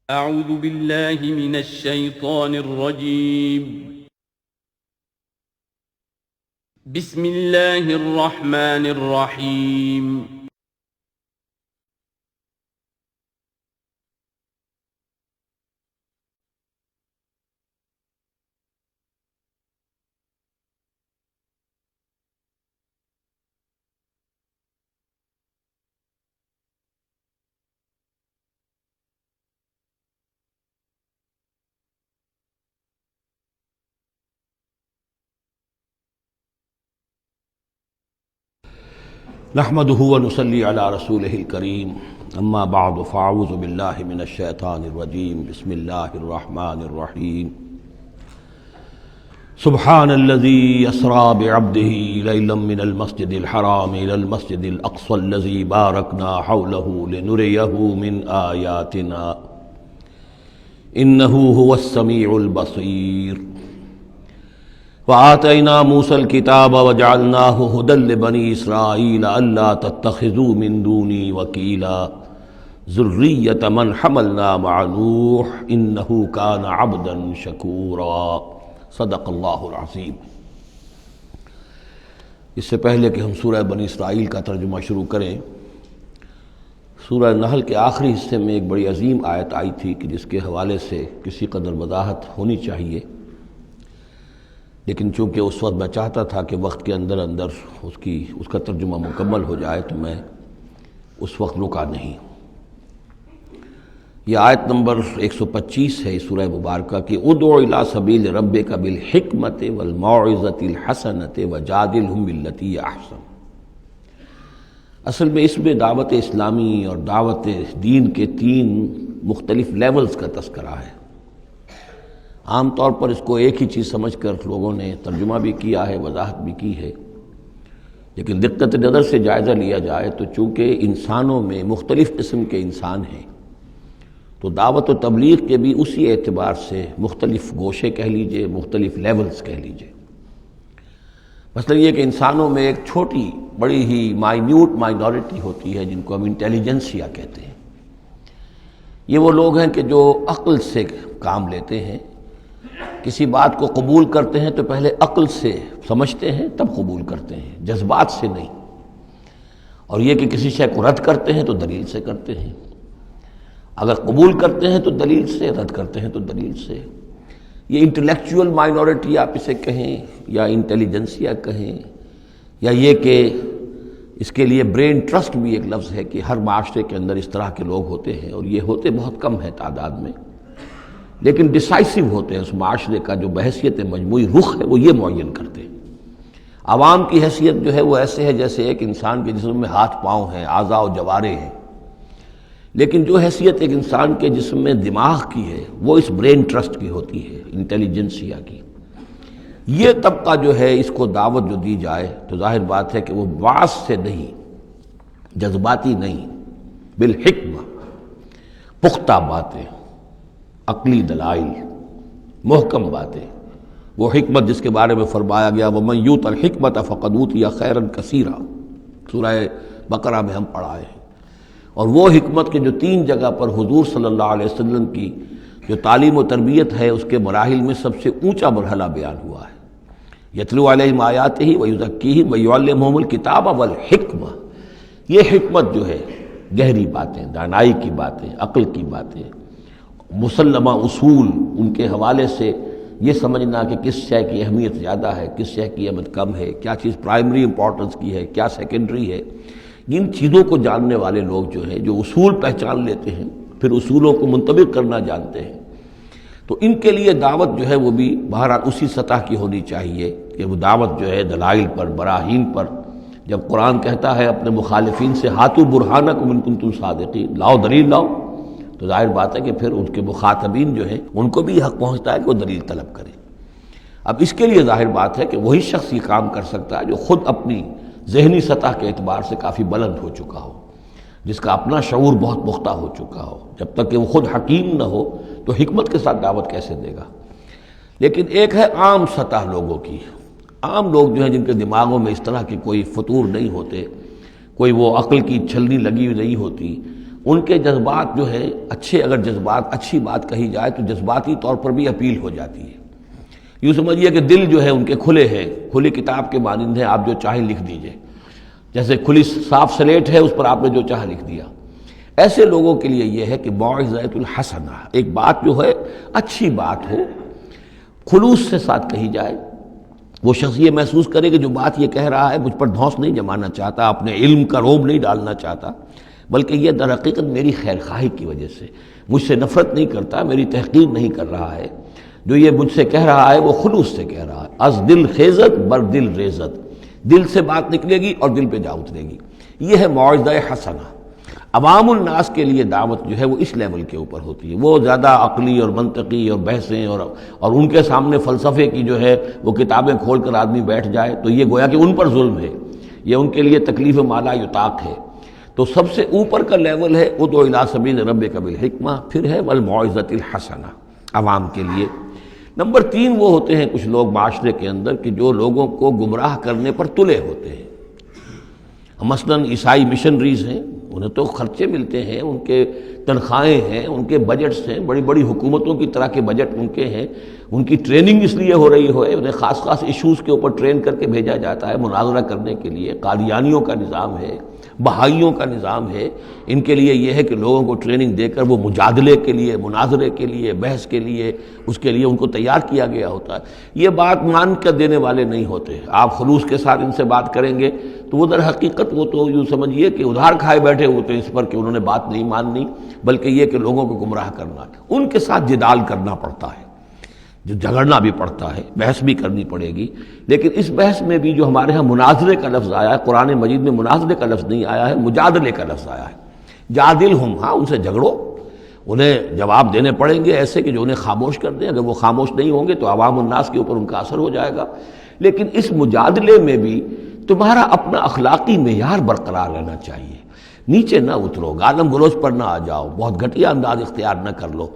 أعوذ بالله من الشيطان الرجيم. بسم الله الرحمن الرحيم. نحمده ونصلي على رسوله الكريم اما بعد فاعوذ بالله من الشيطان الرجيم بسم الله الرحمن الرحيم سبحان الذي أسرى بعبده ليلا من المسجد الحرام إلى المسجد الأقصى الذي باركنا حوله لنريه من آياتنا إنه هو السميع البصير وآتينا موسى الكتاب وجعلناه هدى لبني إسرائيل ألا تتخذوا من دوني وكيلا ذرية من حملنا مع نوح إنه كان عبدا شكورا صدق اللہ العظیم۔ اس سے پہلے کہ ہم سورہ بنی اسرائیل کا ترجمہ شروع کریں، سورہ نحل کے آخری حصے میں ایک بڑی عظیم آیت آئی تھی کہ جس کے حوالے سے کسی قدر وضاحت ہونی چاہیے، لیکن چونکہ اس وقت میں چاہتا تھا کہ وقت کے اندر اس کا ترجمہ مکمل ہو جائے تو میں اس وقت رکا نہیں۔ یہ آیت نمبر 125 ہے سورہ مبارکہ کی، ادعو الی سبیل ربک بالحکمۃ والموعظۃ الحسنۃ وجادلھم باللتی ہی احسن۔ اصل میں اس میں دعوت اسلامی اور دعوت دین کے 3 مختلف لیولز کا تذکرہ ہے۔ عام طور پر اس کو ایک ہی چیز سمجھ کر لوگوں نے ترجمہ بھی کیا ہے، وضاحت بھی کی ہے، لیکن دقت نظر سے جائزہ لیا جائے تو چونکہ انسانوں میں مختلف قسم کے انسان ہیں تو دعوت و تبلیغ کے بھی اسی اعتبار سے مختلف گوشے کہہ لیجئے، مختلف لیولز کہہ لیجئے۔ مثلا یہ کہ انسانوں میں ایک چھوٹی بڑی ہی مائنیوٹ مائنورٹی ہوتی ہے جن کو ہم انٹیلیجنسیا کہتے ہیں۔ یہ وہ لوگ ہیں کہ جو عقل سے کام لیتے ہیں، کسی بات کو قبول کرتے ہیں تو پہلے عقل سے سمجھتے ہیں تب قبول کرتے ہیں، جذبات سے نہیں۔ اور یہ کہ کسی شے کو رد کرتے ہیں تو دلیل سے کرتے ہیں، اگر قبول کرتے ہیں تو دلیل سے، رد کرتے ہیں تو دلیل سے۔ یہ انٹلیکچوئل مائنورٹی آپ اسے کہیں یا انٹیلیجنسیا کہیں، یا یہ کہ اس کے لیے برین ٹرسٹ بھی ایک لفظ ہے کہ ہر معاشرے کے اندر اس طرح کے لوگ ہوتے ہیں، اور یہ ہوتے بہت کم ہیں تعداد میں، لیکن ڈیسائسو ہوتے ہیں۔ اس معاشرے کا جو بحیثیت مجموعی رخ ہے وہ یہ معین کرتے ہیں۔ عوام کی حیثیت جو ہے وہ ایسے ہے جیسے ایک انسان کے جسم میں ہاتھ پاؤں ہیں، اعضاء و جوارے ہیں، لیکن جو حیثیت ایک انسان کے جسم میں دماغ کی ہے وہ اس برین ٹرسٹ کی ہوتی ہے، انٹیلیجنسیا کی۔ یہ طبقہ جو ہے اس کو دعوت جو دی جائے تو ظاہر بات ہے کہ وہ وعظ سے نہیں، جذباتی نہیں، بالحکمہ، پختہ باتیں، عقلی دلائل، محکم باتیں، وہ حکمت جس کے بارے میں فرمایا گیا وَمَن یُؤْتَ الْحِکْمَةَ فَقَدْ أُوتِیَ خَیْرًا کَثِیرًا، سورہ بقرہ میں ہم پڑھا ہے۔ اور وہ حکمت کے جو 3 جگہ پر حضور صلی اللہ علیہ وسلم کی جو تعلیم و تربیت ہے اس کے مراحل میں سب سے اونچا مرحلہ بیان ہوا ہے، یتلو علیہم آیاتہ ویزکیہم ویعلمہم الکتاب والحکمہ۔ یہ حکمت جو ہے گہری باتیں، دانائی کی باتیں، عقل کی باتیں، مسلمہ اصول، ان کے حوالے سے یہ سمجھنا کہ کس شے کی اہمیت زیادہ ہے، کس شے کی اہمیت کم ہے، کیا چیز پرائمری امپورٹنس کی ہے، کیا سیکنڈری ہے، ان چیزوں کو جاننے والے لوگ جو ہیں، جو اصول پہچان لیتے ہیں، پھر اصولوں کو منطبق کرنا جانتے ہیں، تو ان کے لیے دعوت جو ہے وہ بھی بہرحال اسی سطح کی ہونی چاہیے کہ وہ دعوت جو ہے دلائل پر، براہین پر۔ جب قرآن کہتا ہے اپنے مخالفین سے ہاتوا برہانکم ان کنتم صادقین، لاؤ دلیل لاؤ، تو ظاہر بات ہے کہ پھر ان کے مخاطبین جو ہیں ان کو بھی حق پہنچتا ہے کہ وہ دلیل طلب کریں۔ اب اس کے لیے ظاہر بات ہے کہ وہی شخص یہ کام کر سکتا ہے جو خود اپنی ذہنی سطح کے اعتبار سے کافی بلند ہو چکا ہو، جس کا اپنا شعور بہت پختہ ہو چکا ہو۔ جب تک کہ وہ خود حکیم نہ ہو تو حکمت کے ساتھ دعوت کیسے دے گا؟ لیکن ایک ہے عام سطح لوگوں کی، عام لوگ جو ہیں جن کے دماغوں میں اس طرح کے کوئی فطور نہیں ہوتے، کوئی وہ عقل کی چھلنی لگی ہوئی نہیں ہوتی، ان کے جذبات جو ہیں اچھے، اگر جذبات اچھی بات کہی جائے تو جذباتی طور پر بھی اپیل ہو جاتی ہے۔ یوں سمجھیے کہ دل جو ہے ان کے کھلے ہیں، کھلی کتاب کے مانند ہیں، آپ جو چاہیں لکھ دیجئے، جیسے کھلی صاف سلیٹ ہے، اس پر آپ نے جو چاہا لکھ دیا۔ ایسے لوگوں کے لیے یہ ہے کہ موعظۃ الحسنہ، ایک بات جو ہے اچھی بات ہو، خلوص سے ساتھ کہی جائے، وہ شخص یہ محسوس کرے کہ جو بات یہ کہہ رہا ہے مجھ پر دھونس نہیں جمانا چاہتا، اپنے علم کا روب نہیں ڈالنا چاہتا، بلکہ یہ در حقیقت میری خیر خواہی کی وجہ سے، مجھ سے نفرت نہیں کرتا، میری تحقیر نہیں کر رہا ہے، جو یہ مجھ سے کہہ رہا ہے وہ خلوص سے کہہ رہا ہے۔ از دل خیزت بر دل ریزت، دل سے بات نکلے گی اور دل پہ جا اترے گی، یہ ہے موعظہ حسنہ۔ عوام الناس کے لیے دعوت جو ہے وہ اس لیول کے اوپر ہوتی ہے، وہ زیادہ عقلی اور منطقی اور بحثیں اور ان کے سامنے فلسفے کی جو ہے وہ کتابیں کھول کر آدمی بیٹھ جائے تو یہ گویا کہ ان پر ظلم ہے، یہ ان کے لیے تکلیف مالا یطاق ہے۔ تو سب سے اوپر کا لیول ہے ادع الی سبیل ربک بالحکمہ، پھر ہے والموعظۃ الحسنہ عوام کے لیے۔ نمبر 3 وہ ہوتے ہیں کچھ لوگ معاشرے کے اندر کہ جو لوگوں کو گمراہ کرنے پر تلے ہوتے ہیں۔ مثلاً عیسائی مشنریز ہیں، انہیں تو خرچے ملتے ہیں، ان کے تنخواہیں ہیں، ان کے بجٹس ہیں، بڑی بڑی حکومتوں کی طرح کے بجٹ ان کے ہیں، ان کی ٹریننگ اس لیے ہو رہی ہے، انہیں خاص خاص ایشوز کے اوپر ٹرین کر کے بھیجا جاتا ہے مناظرہ کرنے کے لیے۔ قادیانیوں کا نظام ہے، بہائیوں کا نظام ہے، ان کے لیے یہ ہے کہ لوگوں کو ٹریننگ دے کر وہ مجادلے کے لیے، مناظرے کے لیے، بحث کے لیے، اس کے لیے ان کو تیار کیا گیا ہوتا ہے۔ یہ بات مان کر دینے والے نہیں ہوتے، آپ خلوص کے ساتھ ان سے بات کریں گے تو وہ در حقیقت وہ تو یوں سمجھیے کہ ادھار کھائے بیٹھے ہوتے ہیں اس پر کہ انہوں نے بات نہیں ماننی، بلکہ یہ کہ لوگوں کو گمراہ کرنا، ان کے ساتھ جدال کرنا پڑتا ہے، جو جھگڑنا بھی پڑتا ہے، بحث بھی کرنی پڑے گی۔ لیکن اس بحث میں بھی جو ہمارے ہاں مناظرے کا لفظ آیا ہے، قرآن مجید میں مناظرے کا لفظ نہیں آیا ہے، مجادلے کا لفظ آیا ہے۔ جادلہم، ہاں ان سے جھگڑو، انہیں جواب دینے پڑیں گے ایسے کہ جو انہیں خاموش کر دیں، اگر وہ خاموش نہیں ہوں گے تو عوام الناس کے اوپر ان کا اثر ہو جائے گا۔ لیکن اس مجادلے میں بھی تمہارا اپنا اخلاقی معیار برقرار رہنا چاہیے، نیچے نہ اترو، گالم گلوچ پر نہ آ جاؤ، بہت گھٹیا انداز اختیار نہ کر لو،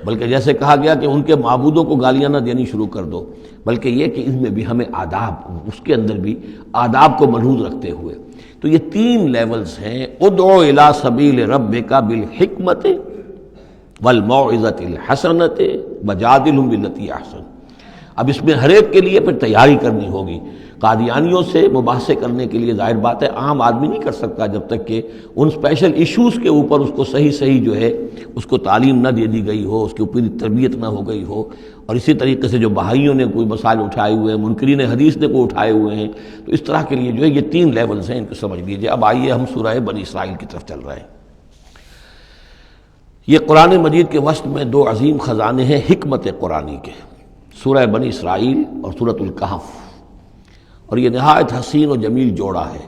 بلکہ جیسے کہا گیا کہ ان کے معبودوں کو گالیاں نہ دینی شروع کر دو، بلکہ یہ کہ ان میں بھی ہمیں آداب، اس کے اندر بھی آداب کو ملحوظ رکھتے ہوئے۔ تو یہ 3 لیولز ہیں، ادع الی سبیل ربک بالحکمۃ والموعظۃ الحسنۃ وجادلہم باللتی احسن۔ اب اس میں ہر ایک کے لیے پھر تیاری کرنی ہوگی۔ قادیانیوں سے مباحثے کرنے کے لیے ظاہر بات ہے عام آدمی نہیں کر سکتا جب تک کہ ان اسپیشل ایشوز کے اوپر اس کو صحیح جو ہے اس کو تعلیم نہ دے دی گئی ہو، اس کے اوپر تربیت نہ ہو گئی ہو۔ اور اسی طریقے سے جو بہائیوں نے کوئی مسائل اٹھائے ہوئے ہیں، منکرین حدیث نے کوئی اٹھائے ہوئے ہیں، تو اس طرح کے لیے جو ہے یہ 3 لیولز ہیں، ان کو سمجھ لیجیے۔ اب آئیے ہم سورہ بنی اسرائیل کی طرف چل رہے ہیں۔ یہ قرآن مجید کے وسط میں 2 عظیم خزانے ہیں حکمت قرآنی کے، سورہ بنی اسرائیل اور سورۃ الکہف، اور یہ نہایت حسین و جمیل جوڑا ہے۔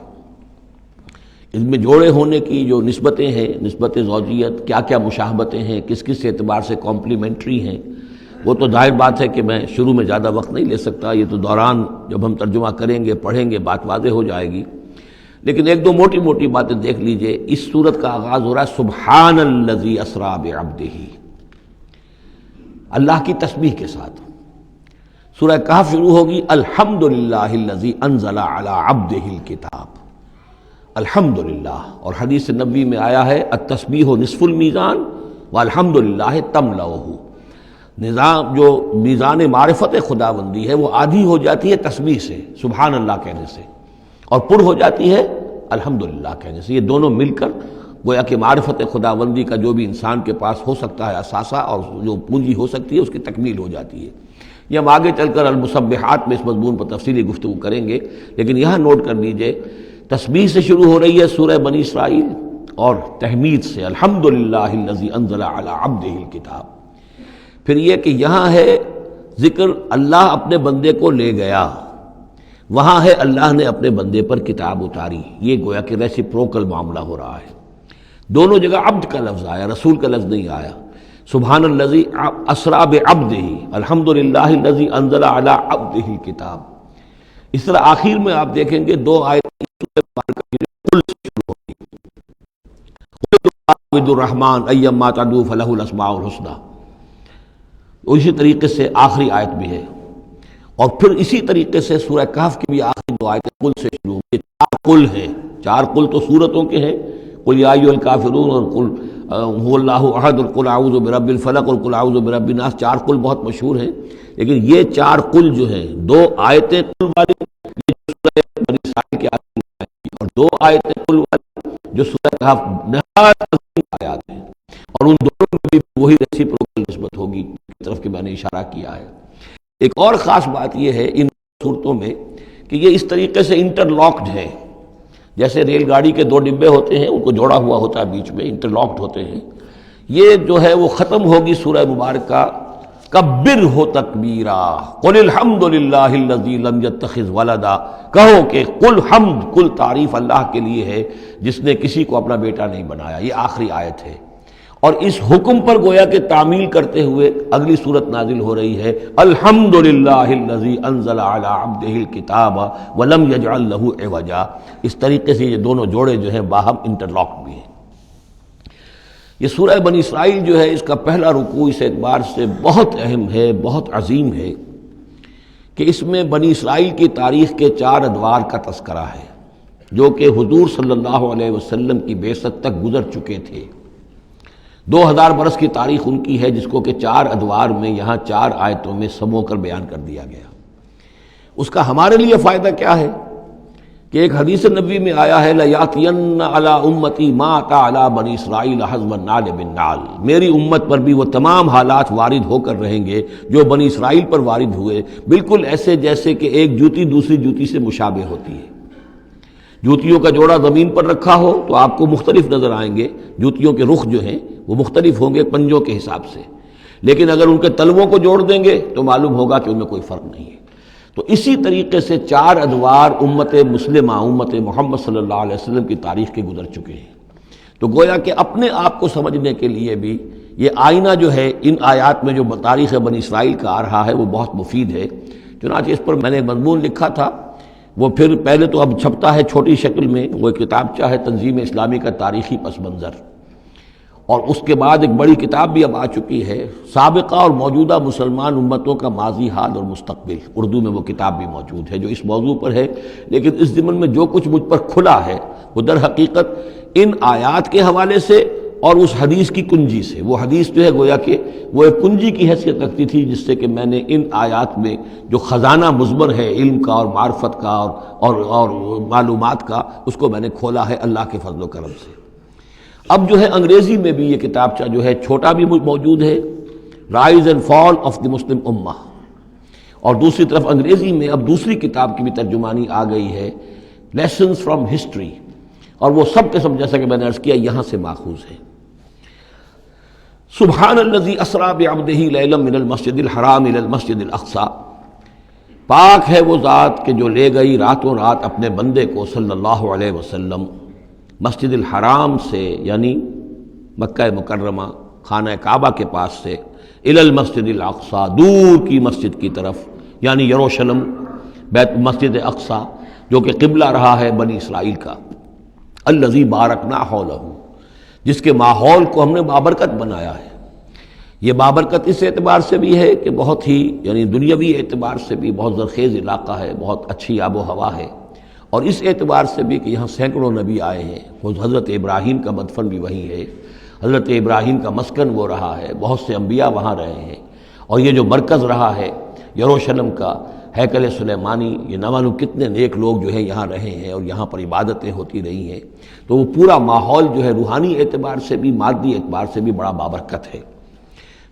اس میں جوڑے ہونے کی جو نسبتیں ہیں، نسبت زوجیت، کیا کیا مشابہتیں ہیں، کس کس اعتبار سے کمپلیمنٹری ہیں، وہ تو ظاہر بات ہے کہ میں شروع میں زیادہ وقت نہیں لے سکتا، یہ تو دوران جب ہم ترجمہ کریں گے، پڑھیں گے، بات واضح ہو جائے گی۔ لیکن 1-2 موٹی باتیں دیکھ لیجئے۔ اس سورت کا آغاز ہو رہا ہے سبحان الذی اسریٰ بعبدہ، اللہ کی تسبیح کے ساتھ۔ سورہ کہف شروع ہوگی الحمدللہ الذی انزل علی عبدہ الکتاب، الحمدللہ، اور حدیث نبوی میں آیا ہے التسبیح نصف المیزان والحمدللہ تملؤہ، نظام جو میزان معرفت خداوندی ہے وہ آدھی ہو جاتی ہے تسبیح سے، سبحان اللہ کہنے سے، اور پر ہو جاتی ہے الحمدللہ کہنے سے۔ یہ دونوں مل کر گویا کہ معرفت خداوندی کا جو بھی انسان کے پاس ہو سکتا ہے اثاثہ اور جو پونجی ہو سکتی ہے اس کی تکمیل ہو جاتی ہے۔ یہ ہم آگے چل کر المسبحات میں اس مضمون پر تفصیلی گفتگو کریں گے، لیکن یہاں نوٹ کر لیجئے تسبیح سے شروع ہو رہی ہے سورہ بنی اسرائیل اور تحمید سے، الحمدللہ الذی انزل علی عبدہ الکتاب۔ پھر یہ کہ یہاں ہے ذکر اللہ اپنے بندے کو لے گیا، وہاں ہے اللہ نے اپنے بندے پر کتاب اتاری، یہ گویا کہ ریسیپروکل معاملہ ہو رہا ہے۔ دونوں جگہ عبد کا لفظ آیا، رسول کا لفظ نہیں آیا۔ سبحان الذی اسریٰ بعبدہ، الحمدللہ الذی انزل علی عبدہ الکتاب۔ اس طرح آخر میں آپ دیکھیں گے 2 آیت قل سے شروع ہوگی، قل الرحمن ایما تدعوا فلہ الاسماء الحسنی، اسی طریقے سے آخری آیت بھی ہے۔ اور پھر اسی طریقے سے سورہ کہف کی بھی آخری 2 آیتیں قل سے شروع ہوگی۔ 4 قل ہیں، 4 قل تو سورتوں کے ہیں، قل یا ایھا الکافرون اور قل هو اللہ احد اور قل اعوذ برب الفلق اور قل اعوذ برب الناس، 4 قل بہت مشہور ہیں، لیکن یہ 4 قل جو ہیں، 2 آیتیں قل والی یہ سورہ بنی اسرائیل کی آیات اور 2 آیتیں قل والی جو سورہ کہف نہایت عظیم آیات ہیں، اور ان دونوں میں بھی وہی ریسیپروکل نسبت ہوگی کی طرف کہ میں نے اشارہ کیا ہے۔ ایک اور خاص بات یہ ہے ان صورتوں میں کہ یہ اس طریقے سے انٹرلاکڈ ہے، جیسے ریل گاڑی کے 2 ڈبے ہوتے ہیں، ان کو جوڑا ہوا ہوتا ہے بیچ میں، انٹرلاکڈ ہوتے ہیں۔ یہ جو ہے وہ ختم ہوگی سورہ مبارکہ کبر ہو تکبیرا قل الحمد للہ الذی لم یتخذ ولدا، کہو کہ قل حمد، کل تعریف اللہ کے لیے ہے جس نے کسی کو اپنا بیٹا نہیں بنایا۔ یہ آخری آیت ہے، اور اس حکم پر گویا کہ تعمیل کرتے ہوئے اگلی صورت نازل ہو رہی ہے، الحمد للہ الذی انزل علی عبدہ الکتاب ولم یجعل لہ عوجا۔ اس طریقے سے یہ دونوں جوڑے جو ہیں باہم انٹرلاک بھی ہیں۔ یہ سورہ بنی اسرائیل جو ہے اس کا پہلا رکوع اس اعتبار سے بہت اہم ہے، بہت عظیم ہے کہ اس میں بنی اسرائیل کی تاریخ کے 4 ادوار کا تذکرہ ہے جو کہ حضور صلی اللہ علیہ وسلم کی بعثت تک گزر چکے تھے۔ 2000 برس کی تاریخ ان کی ہے، جس کو کہ 4 ادوار میں یہاں 4 آیتوں میں سمو کر بیان کر دیا گیا۔ اس کا ہمارے لیے فائدہ کیا ہے کہ ایک حدیث نبوی میں آیا ہے لَيَأْتِيَنَّ عَلَىٰ أُمَّتِي مَا أَتَىٰ عَلَىٰ بَنِي إِسْرَائِيلَ حَزْوَ النَّعْلِ بِالنَّعْلِ، میری امت پر بھی وہ تمام حالات وارد ہو کر رہیں گے جو بنی اسرائیل پر وارد ہوئے، بالکل ایسے جیسے کہ ایک جوتی دوسری جوتی سے مشابہ ہوتی ہے۔ جوتیوں کا جوڑا زمین پر رکھا ہو تو آپ کو مختلف نظر آئیں گے، جوتیوں کے رخ جو ہیں وہ مختلف ہوں گے پنجوں کے حساب سے، لیکن اگر ان کے تلووں کو جوڑ دیں گے تو معلوم ہوگا کہ ان میں کوئی فرق نہیں ہے۔ تو اسی طریقے سے 4 ادوار امت مسلمہ، امت محمد صلی اللہ علیہ وسلم کی تاریخ کے گزر چکے ہیں۔ تو گویا کہ اپنے آپ کو سمجھنے کے لیے بھی یہ آئینہ جو ہے ان آیات میں جو تاریخ بنی اسرائیل کا آ رہا ہے وہ بہت مفید ہے۔ چنانچہ اس پر میں نے ایک مضمون لکھا تھا، وہ پھر پہلے تو اب چھپتا ہے چھوٹی شکل میں، وہ کتابچہ ہے تنظیم اسلامی کا تاریخی پس منظر، اور اس کے بعد ایک بڑی کتاب بھی اب آ چکی ہے، سابقہ اور موجودہ مسلمان امتوں کا ماضی، حال اور مستقبل، اردو میں وہ کتاب بھی موجود ہے جو اس موضوع پر ہے۔ لیکن اس ضمن میں جو کچھ مجھ پر کھلا ہے وہ در حقیقت ان آیات کے حوالے سے اور اس حدیث کی کنجی سے، وہ حدیث جو ہے گویا کہ وہ ایک کنجی کی حیثیت رکھتی تھی جس سے کہ میں نے ان آیات میں جو خزانہ مضمر ہے علم کا اور معرفت کا اور معلومات کا، اس کو میں نے کھولا ہے اللہ کے فضل و کرم سے۔ اب جو ہے انگریزی میں بھی یہ کتابچہ جو ہے چھوٹا بھی موجود ہے، rise and fall of the Muslim ummah, اور دوسری طرف انگریزی میں اب دوسری کتاب کی بھی ترجمانی آ گئی ہے، لیسنز فرام ہسٹری، اور وہ سب کے سب جیسا کہ میں نے عرض کیا یہاں سے ماخوذ ہے۔ سبحان الذی اسریٰ بعبدہ لیلا من المسجد الحرام الی المسجد الاقصی، پاک ہے وہ ذات کہ جو لے گئی راتوں رات اپنے بندے کو صلی اللہ علیہ وسلم مسجد الحرام سے، یعنی مکہ مکرمہ خانہ کعبہ کے پاس سے، الی المسجد الاقصی، دور کی مسجد کی طرف، یعنی یروشلم بیت مسجد اقصی جو کہ قبلہ رہا ہے بنی اسرائیل کا، الذی بارکنا حولہ، جس کے ماحول کو ہم نے بابرکت بنایا ہے۔ یہ بابرکت اس اعتبار سے بھی ہے کہ بہت ہی یعنی دنیاوی اعتبار سے بھی بہت زرخیز علاقہ ہے، بہت اچھی آب و ہوا ہے، اور اس اعتبار سے بھی کہ یہاں سینکڑوں نبی آئے ہیں، حضرت ابراہیم کا مدفن بھی وہیں ہے، حضرت ابراہیم کا مسکن وہ رہا ہے، بہت سے انبیاء وہاں رہے ہیں، اور یہ جو مرکز رہا ہے یروشلم کا ہیکل سلیمانی، یہ نہ معلوم کتنے نیک لوگ جو ہیں یہاں رہے ہیں اور یہاں پر عبادتیں ہوتی رہی ہیں، تو وہ پورا ماحول جو ہے روحانی اعتبار سے بھی مادی اعتبار سے بھی بڑا بابرکت ہے۔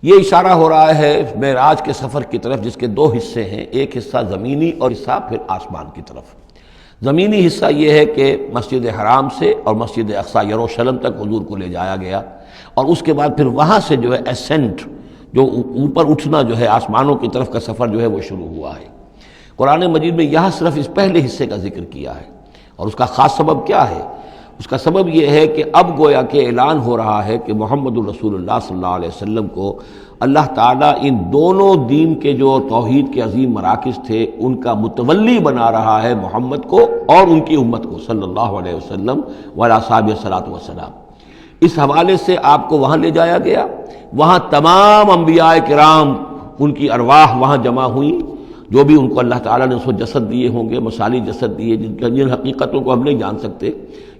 یہ اشارہ ہو رہا ہے معراج کے سفر کی طرف، جس کے 2 حصے ہیں، ایک حصہ زمینی اور حصہ پھر آسمان کی طرف۔ زمینی حصہ یہ ہے کہ مسجد حرام سے اور مسجد اقصی یروشلم تک حضور کو لے جایا گیا، اور اس کے بعد پھر وہاں سے جو ہے اسینٹ، جو اوپر اٹھنا جو ہے آسمانوں کی طرف کا سفر جو ہے وہ شروع ہوا ہے۔ قرآن مجید میں یہاں صرف اس پہلے حصے کا ذکر کیا ہے، اور اس کا خاص سبب کیا ہے؟ اس کا سبب یہ ہے کہ اب گویا کہ اعلان ہو رہا ہے کہ محمد الرسول اللہ صلی اللہ علیہ وسلم کو اللہ تعالیٰ ان دونوں دین کے جو توحید کے عظیم مراکز تھے ان کا متولی بنا رہا ہے، محمد کو اور ان کی امت کو صلی اللہ علیہ وسلم وعلی اصحابہ الصلاۃ والسلام۔ اس حوالے سے آپ کو وہاں لے جایا گیا، وہاں تمام انبیاء کرام ان کی ارواح وہاں جمع ہوئیں، جو بھی ان کو اللہ تعالیٰ نے اس کو جسد دیے ہوں گے، مثالی جسد دیے جن حقیقتوں کو ہم نہیں جان سکتے،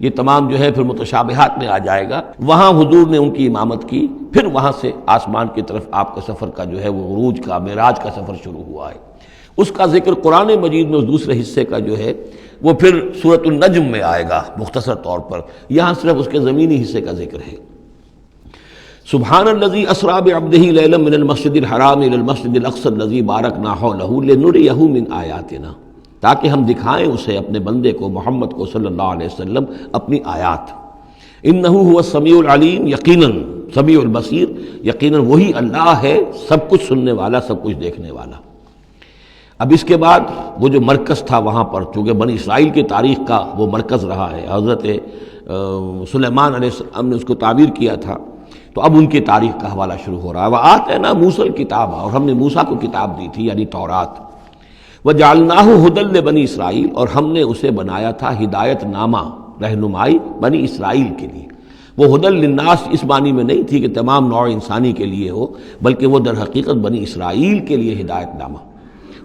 یہ تمام جو ہے پھر متشابہات میں آ جائے گا۔ وہاں حضور نے ان کی امامت کی، پھر وہاں سے آسمان کی طرف آپ کا سفر کا جو ہے وہ عروج کا، معراج کا سفر شروع ہوا ہے۔ اس کا ذکر قرآن مجید میں اس دوسرے حصے کا جو ہے وہ پھر سورۃ النجم میں آئے گا مختصر طور پر، یہاں صرف اس کے زمینی حصے کا ذکر ہے۔ سبحان الذی اسریٰ بعبدہ لیلا من المسجد الحرام الی المسجد الاقصی الذی بارکنا حولہ لنریہ من آیاتنا، تاکہ ہم دکھائیں اسے، اپنے بندے کو، محمد کو صلی اللہ علیہ وسلم، اپنی آیات۔ انہ هو السمیع العلیم، یقیناً سمیع البصیر، یقیناً وہی اللہ ہے سب کچھ سننے والا، سب کچھ دیکھنے والا۔ اب اس کے بعد وہ جو مرکز تھا وہاں پر، چونکہ بنی اسرائیل کی تاریخ کا وہ مرکز رہا ہے، حضرت سلیمان علیہ السلام نے اس کو تعبیر کیا تھا، تو اب ان کی تاریخ کا حوالہ شروع ہو رہا ہے۔ وآتینا موسیٰ الکتاب، اور ہم نے موسیٰ کو کتاب دی تھی یعنی تورات۔ وجعلناہ ھدی لبنی اسرائیل، اور ہم نے اسے بنایا تھا ہدایت نامہ، رہنمائی بنی اسرائیل کے لیے۔ وہ ھدی للناس اس معنی میں نہیں تھی کہ تمام نوع انسانی کے لیے ہو، بلکہ وہ در حقیقت بنی اسرائیل کے لیے ہدایت نامہ۔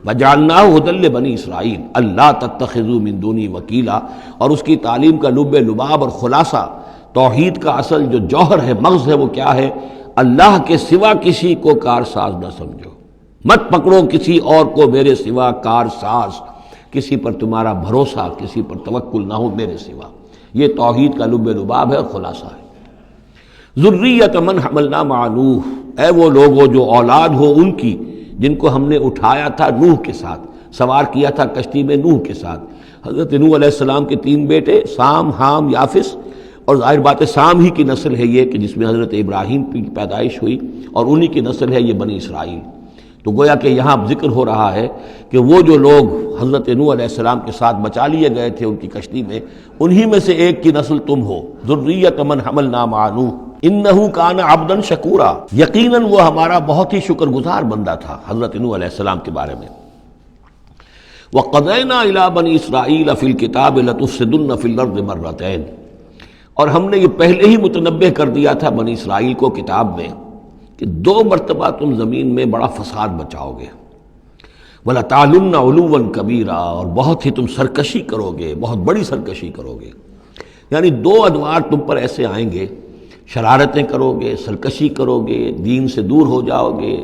وجعلناہ ھدی لبنی اسرائیل اللہ تتخذوا من دونی وکیلا، اور اس کی تعلیم کا لب لباب اور خلاصہ، توحید کا اصل جو جوہر ہے، مغز ہے، وہ کیا ہے؟ اللہ کے سوا کسی کو کارساز نہ سمجھو، مت پکڑو کسی اور کو میرے سوا کارساز، کسی پر تمہارا بھروسہ، کسی پر توکل نہ ہو میرے سوا۔ یہ توحید کا لب لباب ہے اور خلاصہ ہے۔ ذریۃ من حملنا مع نوح، اے وہ لوگوں جو اولاد ہو ان کی جن کو ہم نے اٹھایا تھا نوح کے ساتھ، سوار کیا تھا کشتی میں نوح کے ساتھ۔ حضرت نوح علیہ السلام کے 3 بیٹے، سام، حام، یافس، اور ظاہر بات ہے سام ہی کی نسل ہے یہ کہ جس میں حضرت ابراہیم کی پیدائش ہوئی، اور انہی کی نسل ہے یہ بنی اسرائیل۔ تو گویا کہ یہاں ذکر ہو رہا ہے کہ وہ جو لوگ حضرت نوح علیہ السلام کے ساتھ بچا لیے گئے تھے ان کی کشتی میں، انہی میں سے ایک کی نسل تم ہو۔ ذریۃ من حملنا مع نوح انہ کان عبدا شکورا، یقیناً وہ ہمارا بہت ہی شکر گزار بندہ تھا حضرت نوح علیہ السلام کے بارے میں۔ وقضینا الی بنی اسرائیل فی الکتاب لتفسدن فی الارض مرتین، اور ہم نے یہ پہلے ہی متنبہ کر دیا تھا بنی اسرائیل کو کتاب میں کہ 2 مرتبہ تم زمین میں بڑا فساد بچاؤ گے۔ وَلَتَعْلُنَّ عُلُوًّا كَبِيرًا، اور بہت ہی تم سرکشی کرو گے، بہت بڑی سرکشی کرو گے۔ یعنی 2 ادوار تم پر ایسے آئیں گے، شرارتیں کرو گے، سرکشی کرو گے، دین سے دور ہو جاؤ گے،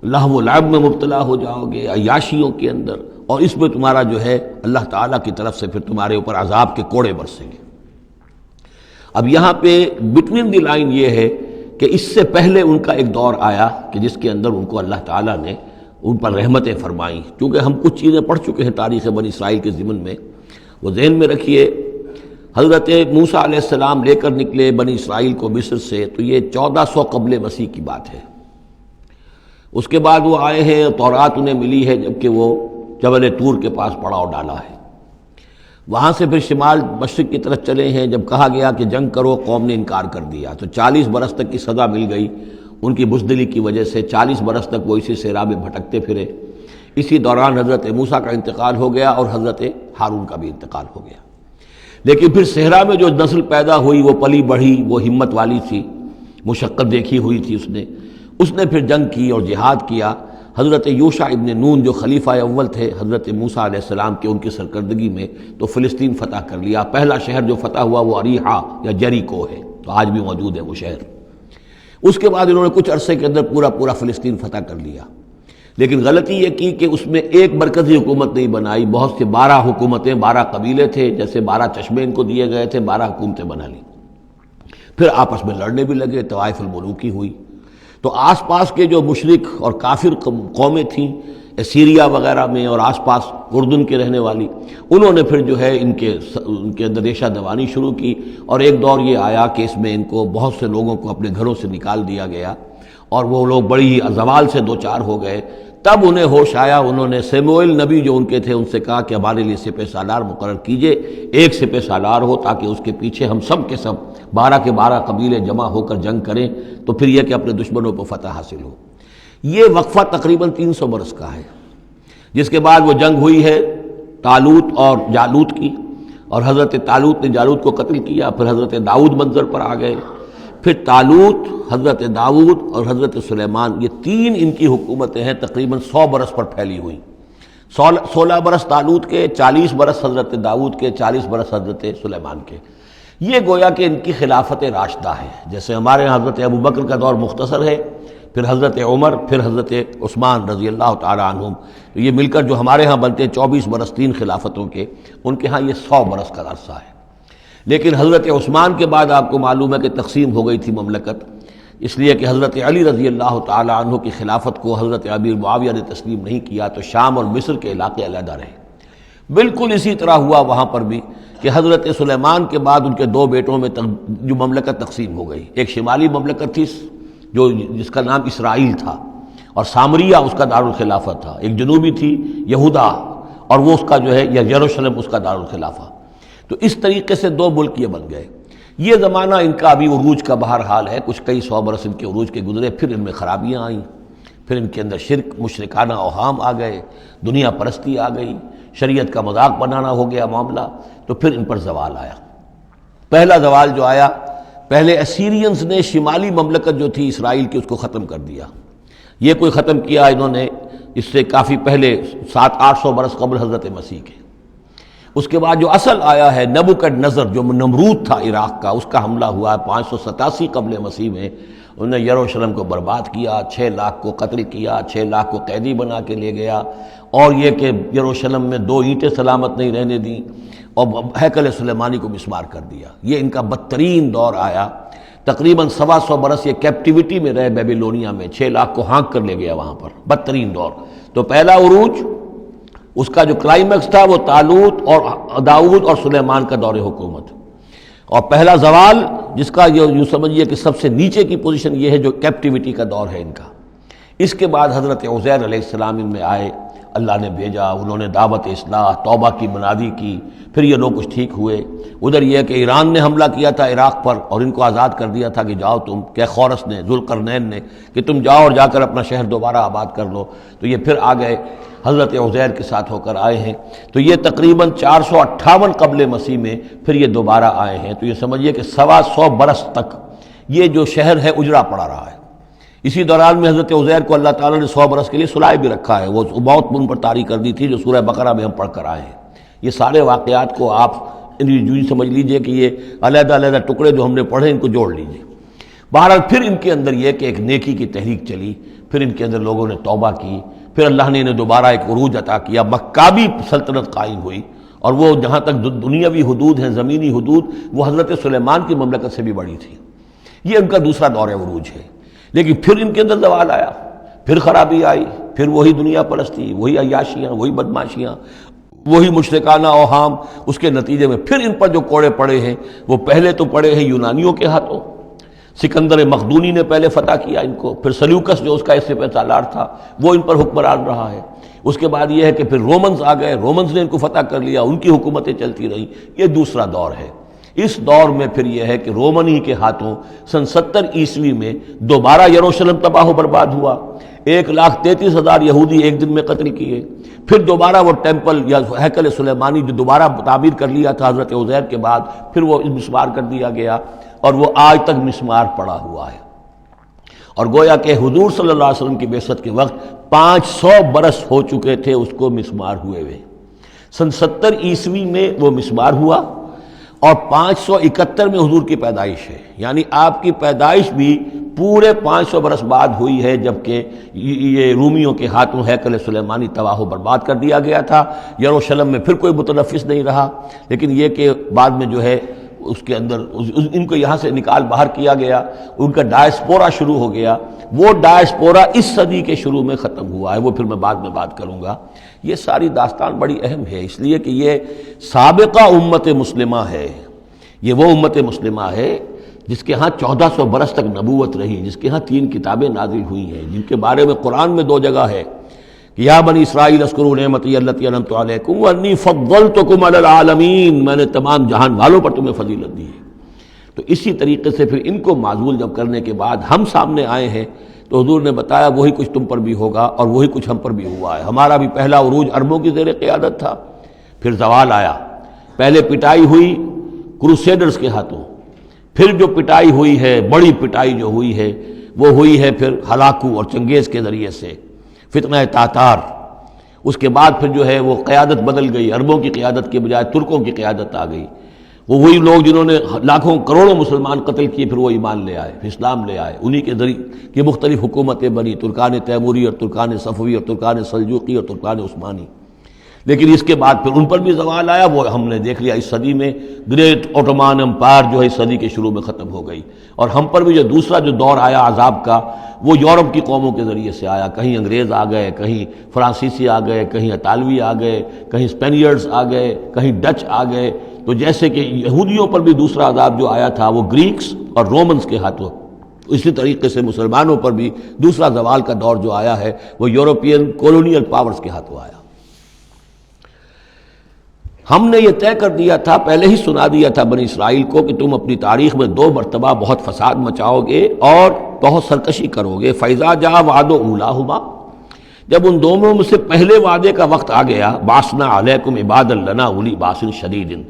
لہو و لعب میں مبتلا ہو جاؤ گے، عیاشیوں کے اندر، اور اس میں تمہارا جو ہے اللہ تعالیٰ کی طرف سے پھر تمہارے اوپر عذاب کے کوڑے برسیں گے۔ اب یہاں پہ بٹوین دی لائن یہ ہے کہ اس سے پہلے ان کا ایک دور آیا کہ جس کے اندر ان کو اللہ تعالیٰ نے ان پر رحمتیں فرمائیں۔ چونکہ ہم کچھ چیزیں پڑھ چکے ہیں تاریخ بنی اسرائیل کے ضمن میں، وہ ذہن میں رکھیے۔ حضرت موسیٰ علیہ السلام لے کر نکلے بنی اسرائیل کو مصر سے، تو یہ 1400 قبل مسیح کی بات ہے۔ اس کے بعد وہ آئے ہیں، تورات انہیں ملی ہے جبکہ وہ جبل طور کے پاس پڑاؤ ڈالا ہے۔ وہاں سے پھر شمال مشرق کی طرف چلے ہیں، جب کہا گیا کہ جنگ کرو، قوم نے انکار کر دیا، تو 40 برس تک کی سزا مل گئی ان کی بزدلی کی وجہ سے۔ 40 برس تک وہ اسی صحرا میں بھٹکتے پھرے۔ اسی دوران حضرت موسیٰ کا انتقال ہو گیا اور حضرت ہارون کا بھی انتقال ہو گیا۔ لیکن پھر صحرا میں جو نسل پیدا ہوئی وہ پلی بڑھی، وہ ہمت والی تھی، مشقت دیکھی ہوئی تھی اس نے پھر جنگ کی اور جہاد کیا۔ حضرت یوشع ابن نون جو خلیفہ اول تھے حضرت موسیٰ علیہ السلام کے، ان کی سرکردگی میں تو فلسطین فتح کر لیا۔ پہلا شہر جو فتح ہوا وہ اریحا یا جریکو ہے، تو آج بھی موجود ہے وہ شہر۔ اس کے بعد انہوں نے کچھ عرصے کے اندر پورا فلسطین فتح کر لیا۔ لیکن غلطی یہ کی کہ اس میں ایک مرکزی حکومت نہیں بنائی، بہت سے 12 حکومتیں، 12 قبیلے تھے، جیسے 12 چشمے ان کو دیے گئے تھے، 12 حکومتیں بنا لی۔ پھر آپس میں لڑنے بھی لگے، طوائف الملوکی ہوئی۔ تو آس پاس کے جو مشرک اور کافر قومیں تھیں سیریا وغیرہ میں اور آس پاس اردن کے رہنے والی، انہوں نے پھر جو ہے ان کے اندر ریشہ دوانی شروع کی، اور ایک دور یہ آیا کہ اس میں ان کو بہت سے لوگوں کو اپنے گھروں سے نکال دیا گیا، اور وہ لوگ بڑی ہی زوال سے دوچار ہو گئے۔ تب انہیں ہوش آیا، انہوں نے سموئیل نبی جو ان کے تھے ان سے کہا کہ ہمارے لیے سپہ سالار مقرر کیجئے، ایک سپہ سالار ہو تاکہ اس کے پیچھے ہم سب کے سب 12 کے 12 قبیلے جمع ہو کر جنگ کریں، تو پھر یہ کہ اپنے دشمنوں پر فتح حاصل ہو۔ یہ وقفہ تقریباً 300 برس کا ہے، جس کے بعد وہ جنگ ہوئی ہے طالوت اور جالوت کی، اور حضرت طالوت نے جالوت کو قتل کیا۔ پھر حضرت داؤد منظر پر آ گئے، پھر طالوت، حضرت داؤد اور حضرت سلیمان، یہ 3 ان کی حکومتیں ہیں تقریباً 100 برس پر پھیلی ہوئی۔ 16 برس طالوت کے، 40 برس حضرت داؤد کے، 40 برس حضرت سلیمان کے۔ یہ گویا کہ ان کی خلافت راشدہ ہے۔ جیسے ہمارے یہاں حضرت ابوبکر کا دور مختصر ہے، پھر حضرت عمر، پھر حضرت عثمان رضی اللہ تعالی عنہم، یہ مل کر جو ہمارے ہاں بنتے ہیں 24 برس 3 خلافتوں کے، ان کے ہاں یہ 100 برس کا عرصہ ہے۔ لیکن حضرت عثمان کے بعد آپ کو معلوم ہے کہ تقسیم ہو گئی تھی مملکت، اس لیے کہ حضرت علی رضی اللہ تعالی عنہ کی خلافت کو حضرت امیر معاویہ نے تسلیم نہیں کیا، تو شام اور مصر کے علاقے علیحدہ رہے۔ بالکل اسی طرح ہوا وہاں پر بھی کہ حضرت سلیمان کے بعد ان کے 2 بیٹوں میں جو مملکت تقسیم ہو گئی، ایک شمالی مملکت تھی جس کا نام اسرائیل تھا اور سامریہ اس کا دارالخلافہ تھا، ایک جنوبی تھی یہودا اور وہ اس کا جو ہے یروشلم اس کا دارالخلافہ۔ تو اس طریقے سے 2 ملک یہ بن گئے۔ یہ زمانہ ان کا ابھی عروج کا بہرحال ہے، کچھ کئی 100 برس ان کے عروج کے گزرے، پھر ان میں خرابیاں آئیں، پھر ان کے اندر شرک، مشرکانہ اوہام آ گئے، دنیا پرستی آ گئی، شریعت کا مذاق بنانا ہو گیا معاملہ، تو پھر ان پر زوال آیا۔ پہلا زوال جو آیا، پہلے اسیرینز نے شمالی مملکت جو تھی اسرائیل کی اس کو ختم کر دیا۔ یہ کوئی ختم کیا انہوں نے اس سے کافی پہلے 700-800 برس قبل حضرت مسیح کے۔ اس کے بعد جو اصل آیا ہے نبوکڈ نظر جو نمرود تھا عراق کا، اس کا حملہ ہوا 587 قبل مسیح میں، انہوں نے یروشلم کو برباد کیا، 6 لاکھ کو قتل کیا، 6 لاکھ کو قیدی بنا کے لے گیا، اور یہ کہ یروشلم میں 2 اینٹیں سلامت نہیں رہنے دیں، اور ہیکل سلیمانی کو مسمار کر دیا۔ یہ ان کا بدترین دور آیا۔ تقریباً 125 برس یہ کیپٹیوٹی میں رہے بیبیلونیا میں، 6 لاکھ کو ہانک کر لے گیا وہاں پر، بدترین دور۔ تو پہلا عروج اس کا جو کلائمیکس تھا وہ طالوت اور داؤد اور سلیمان کا دور حکومت، اور پہلا زوال جس کا یوں سمجھیے کہ سب سے نیچے کی پوزیشن یہ ہے جو کیپٹیوٹی کا دور ہے ان کا۔ اس کے بعد حضرت عزیر علیہ السلام ان میں آئے، اللہ نے بھیجا، انہوں نے دعوت اصلاح توبہ کی بنیادی کی، پھر یہ لوگ کچھ ٹھیک ہوئے۔ ادھر یہ کہ ایران نے حملہ کیا تھا عراق پر اور ان کو آزاد کر دیا تھا کہ جاؤ تم، کہ خورس نے، ذوالقرنین نے، کہ تم جاؤ اور جا کر اپنا شہر دوبارہ آباد کر لو، تو یہ پھر آ گئے، حضرت عزیر کے ساتھ ہو کر آئے ہیں۔ تو یہ تقریباً 458 قبل مسیح میں پھر یہ دوبارہ آئے ہیں۔ تو یہ سمجھیے کہ 125 برس تک یہ جو شہر ہے اجڑا پڑا رہا ہے۔ اسی دوران میں حضرت عزیر کو اللہ تعالیٰ نے 100 برس کے لیے سلائے بھی رکھا ہے، وہ موت ان پر طاری کر دی تھی جو سورہ بقرہ میں ہم پڑھ کر آئے ہیں۔ یہ سارے واقعات کو آپ یوں سمجھ لیجئے کہ یہ علیحدہ علیحدہ ٹکڑے جو ہم نے پڑھے ان کو جوڑ لیجئے۔ بہرحال پھر ان کے اندر یہ کہ ایک نیکی کی تحریک چلی، پھر ان کے اندر لوگوں نے توبہ کی، پھر اللہ نے انہیں دوبارہ ایک عروج عطا کیا، مکابی سلطنت قائم ہوئی، اور وہ جہاں تک دنیاوی حدود ہیں، زمینی حدود، وہ حضرت سلیمان کی مملکت سے بھی بڑی تھی۔ یہ ان کا دوسرا دور عروج ہے۔ لیکن پھر ان کے اندر زوال آیا، پھر خرابی آئی، پھر وہی دنیا پرستی، وہی عیاشیاں، وہی بدماشیاں، وہی مشرکانہ اوہام۔ اس کے نتیجے میں پھر ان پر جو کوڑے پڑے ہیں وہ پہلے تو پڑے ہیں یونانیوں کے ہاتھوں، سکندر مقدونی نے پہلے فتح کیا ان کو، پھر سلیوکس جو اس کا اس سے پہ سالار تھا وہ ان پر حکمران رہا ہے۔ اس کے بعد یہ ہے کہ پھر رومنز آ گئے، رومنز نے ان کو فتح کر لیا، ان کی حکومتیں چلتی رہیں۔ یہ دوسرا دور ہے۔ اس دور میں پھر یہ ہے کہ رومنی کے ہاتھوں سن 70 عیسوی میں دوبارہ یروشلم تباہ و برباد ہوا، 1,33,000 یہودی ایک دن میں قتل کیے۔ پھر دوبارہ وہ ٹیمپل یا ہیکل سلیمانی جو دوبارہ تعمیر کر لیا تھا حضرت عزیر کے بعد، پھر وہ مسمار کر دیا گیا، اور وہ آج تک مسمار پڑا ہوا ہے۔ اور گویا کہ حضور صلی اللہ علیہ وسلم کی بعثت کے وقت 500 برس ہو چکے تھے اس کو مسمار ہوئے ہوئے۔ سن 70 عیسوی میں وہ مسمار ہوا، اور 571 میں حضور کی پیدائش ہے، یعنی آپ کی پیدائش بھی پورے 500 برس بعد ہوئی ہے، جبکہ یہ رومیوں کے ہاتھوں ہیکل سلیمانی تباہ و برباد کر دیا گیا تھا۔ یروشلم میں پھر کوئی متنفس نہیں رہا، لیکن یہ کہ بعد میں جو ہے اس کے اندر ان کو یہاں سے نکال باہر کیا گیا، ان کا ڈائسپورا شروع ہو گیا۔ وہ ڈائسپورا اس صدی کے شروع میں ختم ہوا ہے، وہ پھر میں بعد میں بات کروں گا۔ یہ ساری داستان بڑی اہم ہے، اس لیے کہ یہ سابقہ امت مسلمہ ہے۔ یہ وہ امت مسلمہ ہے جس کے ہاں 1400 برس تک نبوت رہی، جس کے ہاں 3 کتابیں نازل ہوئی ہیں، جن کے بارے میں قرآن میں 2 جگہ ہے کہ یا بنی اسرائیل اذکروا نعمتی التی انعمت علیکم وانی فضلتکم علی العالمین، میں نے تمام جہان والوں پر تمہیں فضیلت دی ہے۔ تو اسی طریقے سے پھر ان کو معزول جب کرنے کے بعد ہم سامنے آئے ہیں تو حضور نے بتایا وہی کچھ تم پر بھی ہوگا اور وہی کچھ ہم پر بھی ہوا ہے۔ ہمارا بھی پہلا عروج عربوں کی زیر قیادت تھا، پھر زوال آیا۔ پہلے پٹائی ہوئی کروسیڈرز کے ہاتھوں، پھر جو پٹائی ہوئی ہے، بڑی پٹائی جو ہوئی ہے وہ ہوئی ہے پھر ہلاکو اور چنگیز کے ذریعے سے، فتنہ تاتار۔ اس کے بعد پھر جو ہے وہ قیادت بدل گئی، عربوں کی قیادت کے بجائے ترکوں کی قیادت آ گئی. وہ وہی لوگ جنہوں نے لاکھوں کروڑوں مسلمان قتل کیے پھر وہ ایمان لے آئے، پھر اسلام لے آئے. انہی کے ذریعے کی مختلف حکومتیں بنی، ترکان تیموری اور ترکان صفوی اور ترکان سلجوقی اور ترکان عثمانی. لیکن اس کے بعد پھر ان پر بھی زوال آیا. وہ ہم نے دیکھ لیا اس صدی میں گریٹ اوٹومان امپائر جو ہے اس صدی کے شروع میں ختم ہو گئی. اور ہم پر بھی جو دوسرا جو دور آیا عذاب کا وہ یورپ کی قوموں کے ذریعے سے آیا. کہیں انگریز آ گئے، کہیں فرانسیسی آ گئے، کہیں اطالوی آ گئے، کہیں اسپینیئرز آ گئے، کہیں ڈچ آ گئے. تو جیسے کہ یہودیوں پر بھی دوسرا عذاب جو آیا تھا وہ گریکس اور رومنز کے ہاتھوں، اسی طریقے سے مسلمانوں پر بھی دوسرا زوال کا دور جو آیا ہے وہ یورپین کولونیل پاورز کے ہاتھوں آیا. ہم نے یہ طے کر دیا تھا، پہلے ہی سنا دیا تھا بنی اسرائیل کو کہ تم اپنی تاریخ میں 2 مرتبہ بہت فساد مچاؤ گے اور بہت سرکشی کرو گے. فَإِذَا جَاءَ وَعْدُ أُولَاهُمَا، جب ان دونوں میں سے پہلے وعدے کا وقت آ گیا، بَعَثْنَا عَلَيْكُمْ عِبَادًا لَنَا أُولِي بَأْسٍ شَدِيدٍ،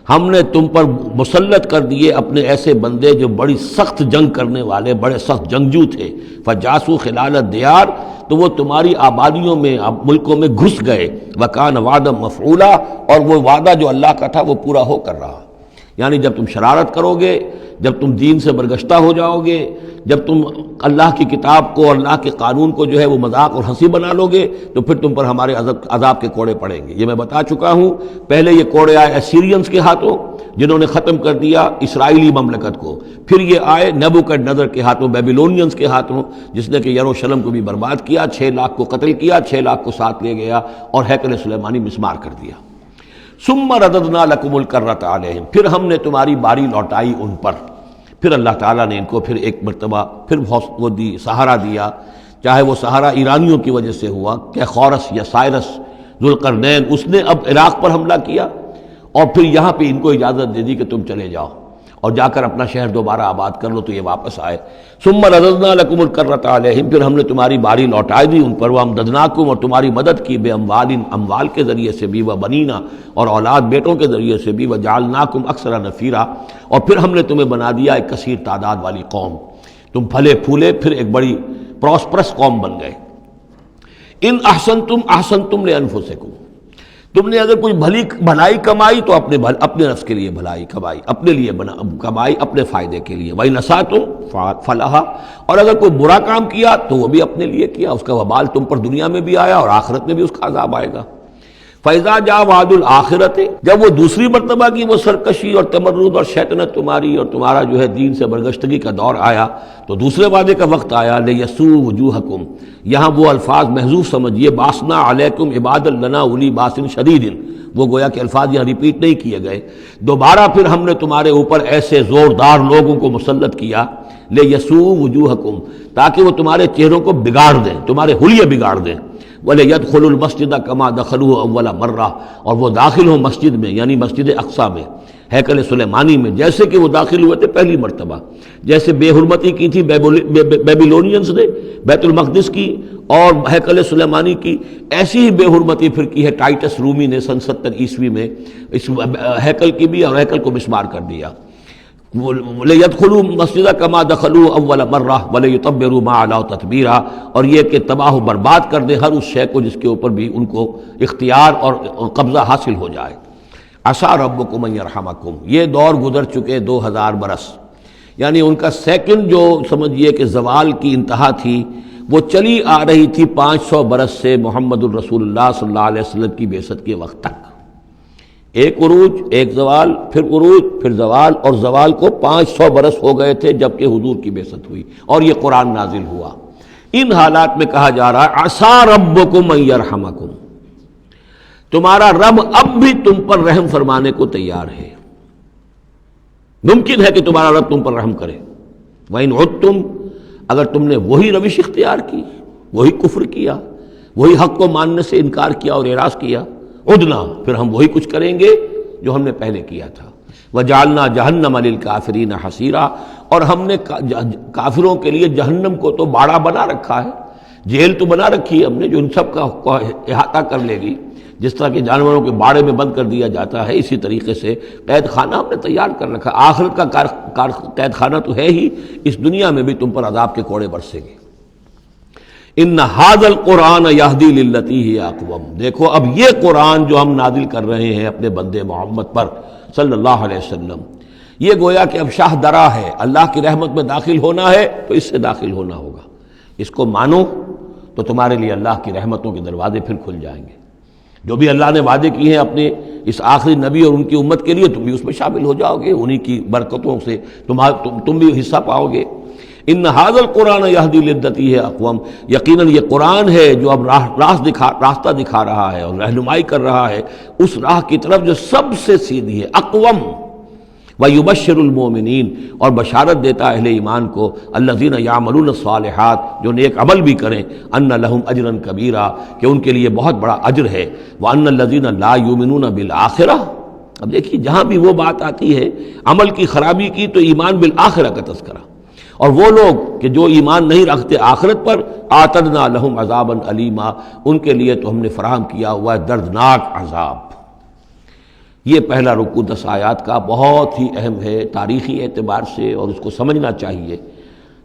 ہم نے تم پر مسلط کر دیے اپنے ایسے بندے جو بڑی سخت جنگ کرنے والے، بڑے سخت جنگجو تھے. فَجَاسُوا خِلَالَ الدِّيَارِ، تو وہ تمہاری آبادیوں میں، ملکوں میں گھس گئے. وَكَانَ وَعْدًا مَفْعُولًا، اور وہ وعدہ جو اللہ کا تھا وہ پورا ہو کر رہا. یعنی جب تم شرارت کرو گے، جب تم دین سے برگشتہ ہو جاؤ گے، جب تم اللہ کی کتاب کو اور اللہ کے قانون کو جو ہے وہ مذاق اور ہنسی بنا لو گے، تو پھر تم پر ہمارے عذاب کے کوڑے پڑیں گے. یہ میں بتا چکا ہوں. پہلے یہ کوڑے آئے اسیرینز کے ہاتھوں جنہوں نے ختم کر دیا اسرائیلی مملکت کو. پھر یہ آئے نیبوکڈنیزر کے ہاتھوں، بیبیلونینز کے ہاتھوں، جس نے کہ یروشلم کو بھی برباد کیا، 6 لاکھ کو قتل کیا، 6 لاکھ کو ساتھ لے گیا اور ہیکل سلیمانی مسمار کر دیا. ثم رددنا لکم الکرۃ علیہم، پھر ہم نے تمہاری باری لوٹائی ان پر. پھر اللہ تعالیٰ نے ان کو پھر ایک مرتبہ پھر وہ دی، سہارا دیا. چاہے وہ سہارا ایرانیوں کی وجہ سے ہوا کہ خورس یا سائرس ذوالقرنین، اس نے اب عراق پر حملہ کیا اور پھر یہاں پہ ان کو اجازت دے دی کہ تم چلے جاؤ اور جا کر اپنا شہر دوبارہ آباد کر لو. تو یہ واپس آئے. ثم رددنا لکم الکرۃ علیہم، پھر ہم نے تمہاری باری لوٹائی دی ان پر. وامددناکم، اور تمہاری مدد کی، بے اموال کے ذریعے سے بھی، وبنینا، اور اولاد بیٹوں کے ذریعے سے بھی، وجعلناکم اکثر نفیرا، اور پھر ہم نے تمہیں بنا دیا ایک کثیر تعداد والی قوم. تم پھلے پھولے پھر ایک بڑی پراسپرس قوم بن گئے. ان احسنتم احسنتم لانفسکم، تم نے اگر کوئی بھلائی کمائی تو اپنے نفس کے لیے بھلائی کمائی، اپنے لیے کمائی، اپنے فائدے کے لیے. وَإِنْ أَسَأْتُمْ فَلَهَا، اور اگر کوئی برا کام کیا تو وہ بھی اپنے لیے کیا، اس کا وبال تم پر دنیا میں بھی آیا اور آخرت میں بھی اس کا عذاب آئے گا. فَإِذَا جَاءَ وَعْدُ الْآخِرَةِ، جب وہ دوسری مرتبہ کی وہ سرکشی اور تمرد اور شیطنت تمہاری اور تمہارا جو ہے دین سے برگشتگی کا دور آیا، تو دوسرے وعدے کا وقت آیا. لِيَسُوءُ وُجُوهَكُمْ، یہاں وہ الفاظ محذوف سمجھیے. بَعَثْنَا عَلَيْكُمْ عِبَادًا لَنَا أُولِي بَأْسٍ شَدِيدٍ، وہ گویا کہ الفاظ یہاں ریپیٹ نہیں کیے گئے. دوبارہ پھر ہم نے تمہارے اوپر ایسے زوردار لوگوں کو مسلط کیا. لِيَسُوءُ وُجُوهَكُمْ، تاکہ وہ تمہارے چہروں کو بگاڑ دیں، تمہارے حلیے بگاڑ دیں. وَلِيَدْخُلُوا الْمَسْجِدَ كَمَا دَخَلُوهُ أَوَّلَ مَرَّةٍ، اور وہ داخل ہوں مسجد میں، یعنی مسجد اقصیٰ میں، ہیکل سلیمانی میں، جیسے کہ وہ داخل ہوئے تھے پہلی مرتبہ. جیسے بے حرمتی کی تھی بیبیلونینز نے بیت المقدس کی اور ہیکل سلیمانی کی، ایسی ہی بے حرمتی پھر کی ہے ٹائٹس رومی نے سن 70 عیسوی میں اس ہیکل کی بھی، اور ہیکل کو مسمار کر دیا. لِيَدْخُلُوا الْمَسْجِدَ كَمَا دَخَلُوهُ أَوَّلَ مَرَّةٍ وَلِيُتَبِّرُوا مَا عَلَوْا تَتْبِيرًا، اور یہ کہ تباہ و برباد کر دیں ہر اس شے کو جس کے اوپر بھی ان کو اختیار اور قبضہ حاصل ہو جائے. عَسَىٰ رَبُّكُمْ أَن يَرْحَمَكُمْ، یہ دور گزر چکے 2000 برس، یعنی ان کا سیکنڈ جو سمجھیے کہ زوال کی انتہا تھی وہ چلی آ رہی تھی 500 برس سے محمد الرسول اللہ صلی اللہ علیہ وسلم کی بعثت کے وقت تک. ایک عروج، ایک زوال، پھر عروج، پھر زوال، اور زوال کو 500 برس ہو گئے تھے جب کہ حضور کی بعثت ہوئی اور یہ قرآن نازل ہوا. ان حالات میں کہا جا رہا ہے عسیٰ ربکم ان یرحمکم، تمہارا رب اب بھی تم پر رحم فرمانے کو تیار ہے. ممکن ہے کہ تمہارا رب تم پر رحم کرے. وَإِنْ عُدْتُمْ، اگر تم نے وہی روش اختیار کی، وہی کفر کیا، وہی حق کو ماننے سے انکار کیا اور اعراض کیا، عدنا، پھر ہم وہی کچھ کریں گے جو ہم نے پہلے کیا تھا. وَجَعَلْنَا جَهَنَّمَ لِلْكَافِرِينَ حَصِيرًا، اور ہم نے کافروں کے لیے جہنم کو تو باڑا بنا رکھا ہے، جیل تو بنا رکھی ہے ہم نے جو ان سب کا احاطہ کر لے گی. جس طرح کہ جانوروں کے باڑے میں بند کر دیا جاتا ہے، اسی طریقے سے قید خانہ ہم نے تیار کر رکھا. آخرت کا قید خانہ تو ہے ہی، اس دنیا میں بھی تم پر عذاب کے کوڑے برسیں گے. ان ھذا القرآن یہدی للتی ہی اقوم، دیکھو اب یہ قرآن جو ہم نازل کر رہے ہیں اپنے بندے محمد پر صلی اللہ علیہ وسلم، یہ گویا کہ اب شاہ درا ہے، اللہ کی رحمت میں داخل ہونا ہے تو اس سے داخل ہونا ہوگا، اس کو مانو تو تمہارے لیے اللہ کی رحمتوں کے دروازے پھر کھل جائیں گے۔ جو بھی اللہ نے وعدے کیے ہیں اپنے اس آخری نبی اور ان کی امت کے لیے، تم بھی اس میں شامل ہو جاؤ گے، انہی کی برکتوں سے تم بھی حصہ پاؤ گے۔ ان ھذا القرآن یہدی للتی ہے اقوم، یقیناً یہ قرآن ہے جو اب راستہ دکھا رہا ہے اور رہنمائی کر رہا ہے اس راہ کی طرف جو سب سے سیدھی ہے، اقوم۔ وَيُبَشِّرُ الْمُؤْمِنِينَ، اور بشارت دیتا اہل ایمان کو، الَّذِينَ يَعْمَلُونَ الصَّالِحَاتِ، جو نیک عمل بھی کریں، أَنَّ لَهُمْ أَجْرًا كَبِيرًا، کہ ان کے لیے بہت بڑا اجر ہے، وَأَنَّ الَّذِينَ لَا يُؤْمِنُونَ بِالْآخِرَةِ۔ اب دیکھیے جہاں بھی وہ بات آتی ہے عمل کی خرابی کی تو ایمان بالآخرہ کا تذکرہ، اور وہ لوگ کہ جو ایمان نہیں رکھتے آخرت پر، آتدنا لہم عذابا علیما، ان کے لیے تو ہم نے فراہم کیا ہوا ہے دردناک عذاب۔ یہ پہلا رکوع 10 آیات کا بہت ہی اہم ہے تاریخی اعتبار سے، اور اس کو سمجھنا چاہیے۔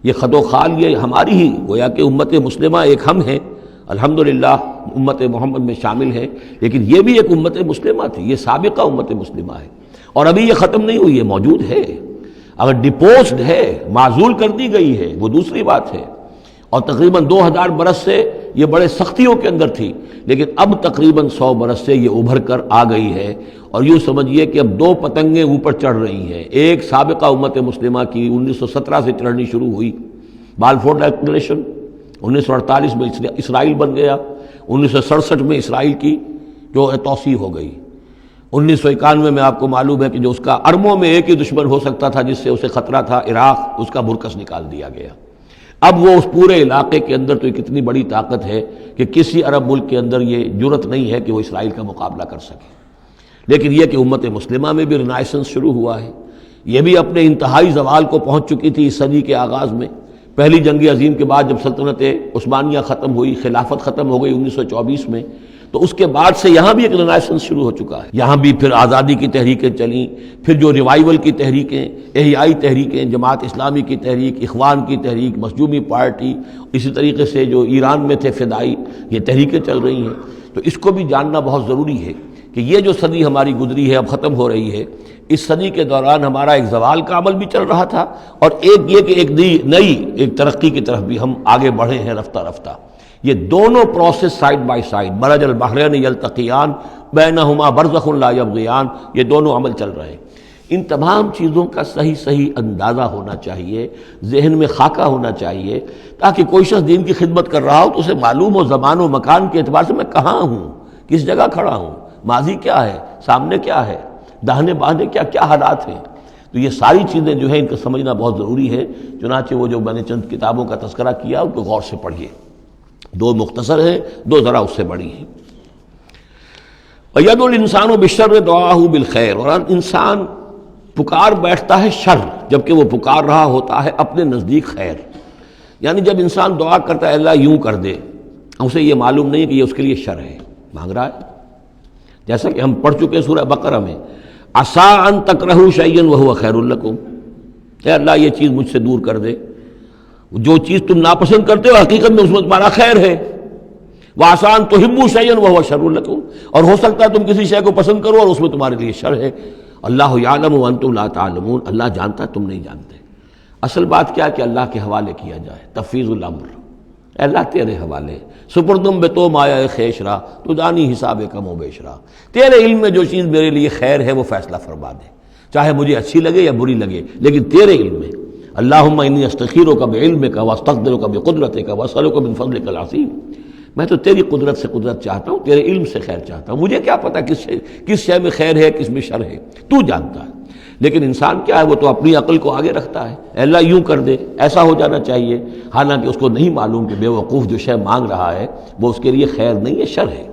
یہ خد و خال یہ ہماری ہی گویا کہ امت مسلمہ ایک ہم ہیں، الحمدللہ امت محمد میں شامل ہے، لیکن یہ بھی ایک امت مسلمہ تھی، یہ سابقہ امت مسلمہ ہے، اور ابھی یہ ختم نہیں ہوئی ہے، موجود ہے۔ اگر ڈپوزڈ ہے، معزول کر دی گئی ہے، وہ دوسری بات ہے، اور تقریباً 2000 برس سے یہ بڑے سختیوں کے اندر تھی، لیکن اب تقریباً 100 برس سے یہ ابھر کر آ گئی ہے، اور یوں سمجھیے کہ اب 2 پتنگیں اوپر چڑھ رہی ہیں۔ ایک سابقہ امت مسلمہ کی 1917 سے چڑھنی شروع ہوئی، بالفور ڈکلریشن، 1948 میں اسرائیل بن گیا، 1967 میں اسرائیل کی جو توسیع ہو گئی، 1991 میں آپ کو معلوم ہے کہ جو اس کا اربوں میں ایک ہی دشمن ہو سکتا تھا جس سے اسے خطرہ تھا، عراق، اس کا برکس نکال دیا گیا۔ اب وہ اس پورے علاقے کے اندر تو ایک اتنی بڑی طاقت ہے کہ کسی عرب ملک کے اندر یہ جرت نہیں ہے کہ وہ اسرائیل کا مقابلہ کر سکے۔ لیکن یہ کہ امت مسلمہ میں بھی رینائسنس شروع ہوا ہے، یہ بھی اپنے انتہائی زوال کو پہنچ چکی تھی اس صدی کے آغاز میں۔ پہلی جنگ عظیم کے بعد جب سلطنت عثمانیہ ختم ہوئی، خلافت ختم ہو گئی 1924 میں، تو اس کے بعد سے یہاں بھی ایک رینائسنس شروع ہو چکا ہے۔ یہاں بھی پھر آزادی کی تحریکیں چلیں، پھر جو ریوائیول کی تحریکیں، احیائی تحریکیں، جماعت اسلامی کی تحریک، اخوان کی تحریک، مظلومی پارٹی، اسی طریقے سے جو ایران میں تھے فدائی، یہ تحریکیں چل رہی ہیں۔ تو اس کو بھی جاننا بہت ضروری ہے کہ یہ جو صدی ہماری گزری ہے، اب ختم ہو رہی ہے، اس صدی کے دوران ہمارا ایک زوال کا عمل بھی چل رہا تھا، اور ایک یہ کہ ایک نئی ایک ترقی کی طرف بھی ہم آگے بڑھے ہیں رفتہ رفتہ۔ یہ دونوں پروسیس سائیڈ بائی سائیڈ، مرج البحرین یلتقیان بینہما برزخ لا یبغیان، یہ دونوں عمل چل رہے ہیں۔ ان تمام چیزوں کا صحیح اندازہ ہونا چاہیے، ذہن میں خاکہ ہونا چاہیے، تاکہ کوئی شخص دین کی خدمت کر رہا ہو تو اسے معلوم ہو زمان و مکان کے اعتبار سے میں کہاں ہوں، کس جگہ کھڑا ہوں، ماضی کیا ہے، سامنے کیا ہے، داہنے بائیں کیا حالات ہیں۔ تو یہ ساری چیزیں جو ہیں ان کو سمجھنا بہت ضروری ہے۔ چنانچہ وہ جو میں نے چند کتابوں کا تذکرہ کیا ان کو غور سے پڑھیے، 2 مختصر ہیں، 2 ذرا اس سے بڑی ہیں۔ وَيَدْعُو الْإِنسَانُ بِالشَّرِّ دُعَاءَهُ بِالْخَيْرِ، اور انسان پکار بیٹھتا ہے شر جبکہ وہ پکار رہا ہوتا ہے اپنے نزدیک خیر۔ یعنی جب انسان دعا کرتا ہے اللہ یوں کر دے، اسے یہ معلوم نہیں کہ یہ اس کے لیے شر ہے، مانگ رہا ہے۔ جیسا کہ ہم پڑھ چکے سورہ بقرہ میں، عَسَىٰ أَن تَكْرَهُوا شَيْئًا وَهُوَ خَيْرٌ لَكُمْ، اے اللہ یہ چیز مجھ سے دور کر دے، جو چیز تم ناپسند کرتے ہو حقیقت میں اس میں تمہارا خیر ہے۔ وَعَسَىٰ أَن تُحِبُّوا شَيْئًا وَهُوَ شَرٌّ لَكُمْ، اور ہو سکتا ہے تم کسی شے کو پسند کرو اور اس میں تمہارے لیے شر ہے۔ اللہ یعلم وانتم لا تعلمون، اللہ جانتا ہے تم نہیں جانتے۔ اصل بات کیا کہ اللہ کے حوالے کیا جائے، تفویض الامر، اے اللہ تیرے حوالے، سپردم بے تو مایا خیشرا تو دانی حساب کم و بیشرا، تیرے علم میں جو چیز میرے لیے خیر ہے وہ فیصلہ فرما دے، چاہے مجھے اچھی لگے یا بری لگے، لیکن تیرے علم میں۔ اللہم انی استخیرک بعلمک واستقدرک بقدرتک واسألک من فضلک العظیم، میں تو تیری قدرت سے قدرت چاہتا ہوں، تیرے علم سے خیر چاہتا ہوں، مجھے کیا پتہ کس شے میں خیر ہے کس میں شر ہے، تو جانتا ہے۔ لیکن انسان کیا ہے، وہ تو اپنی عقل کو آگے رکھتا ہے، اے اللہ یوں کر دے، ایسا ہو جانا چاہیے، حالانکہ اس کو نہیں معلوم کہ بے وقوف جو شے مانگ رہا ہے وہ اس کے لیے خیر نہیں ہے، شر ہے۔